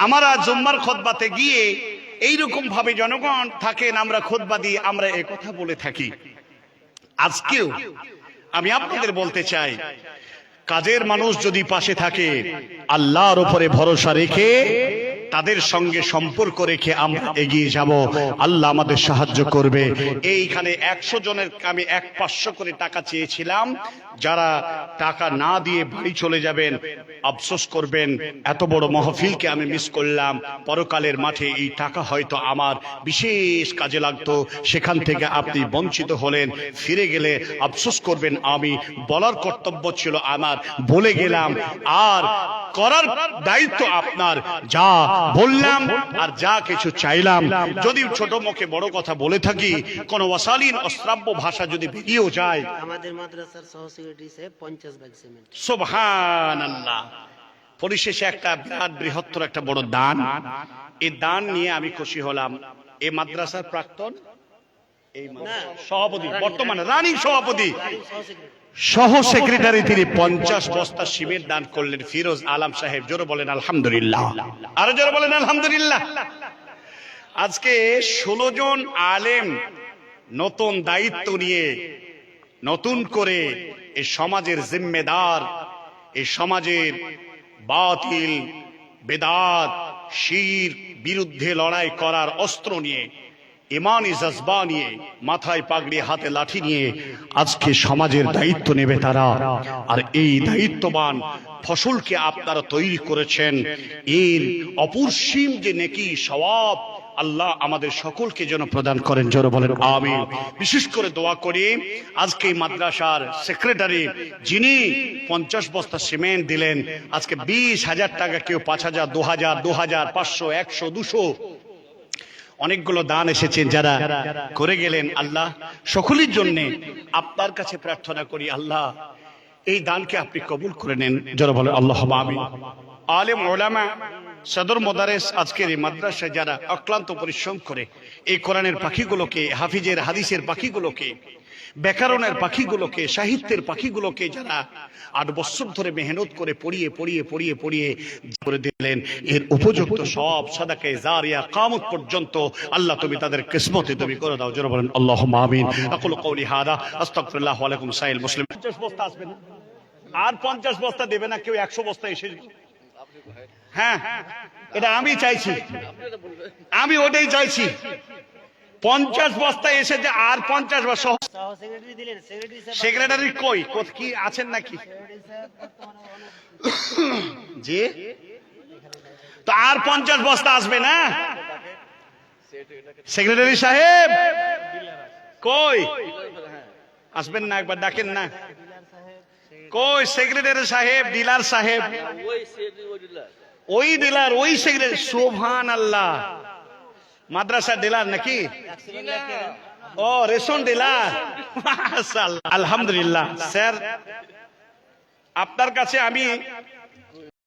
আমরা জুম্মার খুতবাতে গিয়ে এইরকম ভাবে জনগণ থাকেন, আমরা খুতবা দিয়ে আমরা এই কথা বলে থাকি, আজকেও আমি আপনাদের বলতে চাই, কাজের মানুষ যদি পাশে থাকে, আল্লাহর উপরে ভরসা রেখে তাদের সঙ্গে সম্পর্ক রেখে আমরা এগিয়ে যাব, আল্লাহ আমাদের সাহায্য করবে। এইখানে 100 জনের আমি 1-500 করে টাকা চেয়েছিলাম, যারা টাকা না দিয়ে বাড়ি চলে যাবেন আফসোস করবেন, এত বড় মাহফিলকে আমি মিস করলাম। পরকালের মাঠে এই টাকা হয়তো আমার বিশেষ কাজে লাগতো, সেখান থেকে আপনি বঞ্চিত হলেন, ফিরে গেলে আফসোস করবেন। আমি বলার কর্তব্য ছিল আমার, বলে গেলাম, আর করার দায়িত্ব আপনার। যা বললাম আর যা কিছু চাইলাম, যদি ছোট মুখে বড় কথা বলে থাকি, কোন অশালীন অশ্রাব্য ভাষা যদি বেরিয়েও যায়, আমাদের মাদ্রাসার সহ সেক্রেটারি সাহেব 50 ব্যাগ সিমেন্ট। সুবহানাল্লাহ। পরিশেষে একটা বিরাট বৃহত্তর একটা বড় দান, এই দান নিয়ে আমি খুশি হলাম। এই মাদ্রাসার প্রাক্তন সভাপতি, বর্তমানে রানিং সভাপতি, সহ সেক্রেটারি, তিনি 50 বস্তা সিমেন্ট দান করলেন। ফিরোজ আলম সাহেব, জোরে বলেন আলহামদুলিল্লাহ, আরো জোরে বলেন আলহামদুলিল্লাহ। আজকে 16 জন আলেম নতুন দায়িত্ব নিয়ে নতুন করে এই সমাজের জিম্মেদার, এই সমাজের বাতিল, বেদাত, শিরক বিরুদ্ধে লড়াই করার অস্ত্র নিয়ে, ইমানি জজবা নিয়ে, মাথায় পাগড়ি, হাতে লাঠি নিয়ে আজকে সমাজের দায়িত্ব নেবে তারা। আর এই দায়িত্ববান ফসলকে আপনারা তৈরি করেছেন, এর অপরিসীম যে নেকি সওয়াব আল্লাহ আমাদের সকলকে যেন প্রদান করেন, জোরে বলেন আমিন। বিশেষ করে দোয়া করি আজকে এই মাদ্রাসার সেক্রেটারি, যিনি 50 বস্তা সিমেন্ট দিলেন, আজকে 20,000 টাকা, কেউ 5,000, 2,000, 2,000, 500, 100, 200 অনেকগুলো দান এসেছেন যারা করে গেলেন। আল্লাহ সকলের জন্য আপনার কাছে প্রার্থনা করি, আল্লাহ এই দানকে আপনি কবুল করে নেন, যারা বলে আল্লাহুম্মা আমিন। আলেম ওলামা, সদর মোদারেস, আজকের এই মাদ্রাসায় যারা অক্লান্ত পরিশ্রম করে এই কোরআনের পাখিগুলোকে, হাফিজের হাদিসের পাখিগুলোকে, ব্যাকরণের পাখিগুলোকে, সাহিত্যের পাখিগুলোকে যারা 8 বছর ধরে মেহনত করে পড়িয়ে পড়িয়ে পড়িয়ে পড়িয়ে করে দিলেন, এর উপযুক্ত সব সাদাকে জারিয়া কিয়ামত পর্যন্ত আল্লাহ তুমি তাদের কিসমতে তুমি করে দাও, জোরে বলেন আল্লাহুম্মা আমিন। আকুলু কওলি হাদা আস্তাগফিরুল্লাহ ওয়া লাকুম সাইল মুসলিম। 50 বস্তা আসবে না, আর 50 বস্তা দেবে না কেউ, 100 বস্তা এসে। হ্যাঁ, এটা আমি চাইছি, আমি ওটাই চাইছি। 50 বস্তা এসেছে, আর 50 বস্তা সহ সেক্রেটারি দিলেন, সেক্রেটারি সাহেব সেক্রেটারি কই, কি আছেন নাকি? জি, তো আর 50 বস্তা আসবে না? সেক্রেটারি সাহেব কই, আসবেন না? একবার ডাকেন না। কই সেক্রেটারি সাহেব, ডিলার সাহেব? ওই ডিলার, ওই সেক্রেটারি। সুবহানাল্লাহ, মাদ্রাসা ডিলার নাকি? ও রেশন ডিলার, মাশাআল্লাহ, আলহামদুলিল্লাহ। স্যার আপনার কাছে আমি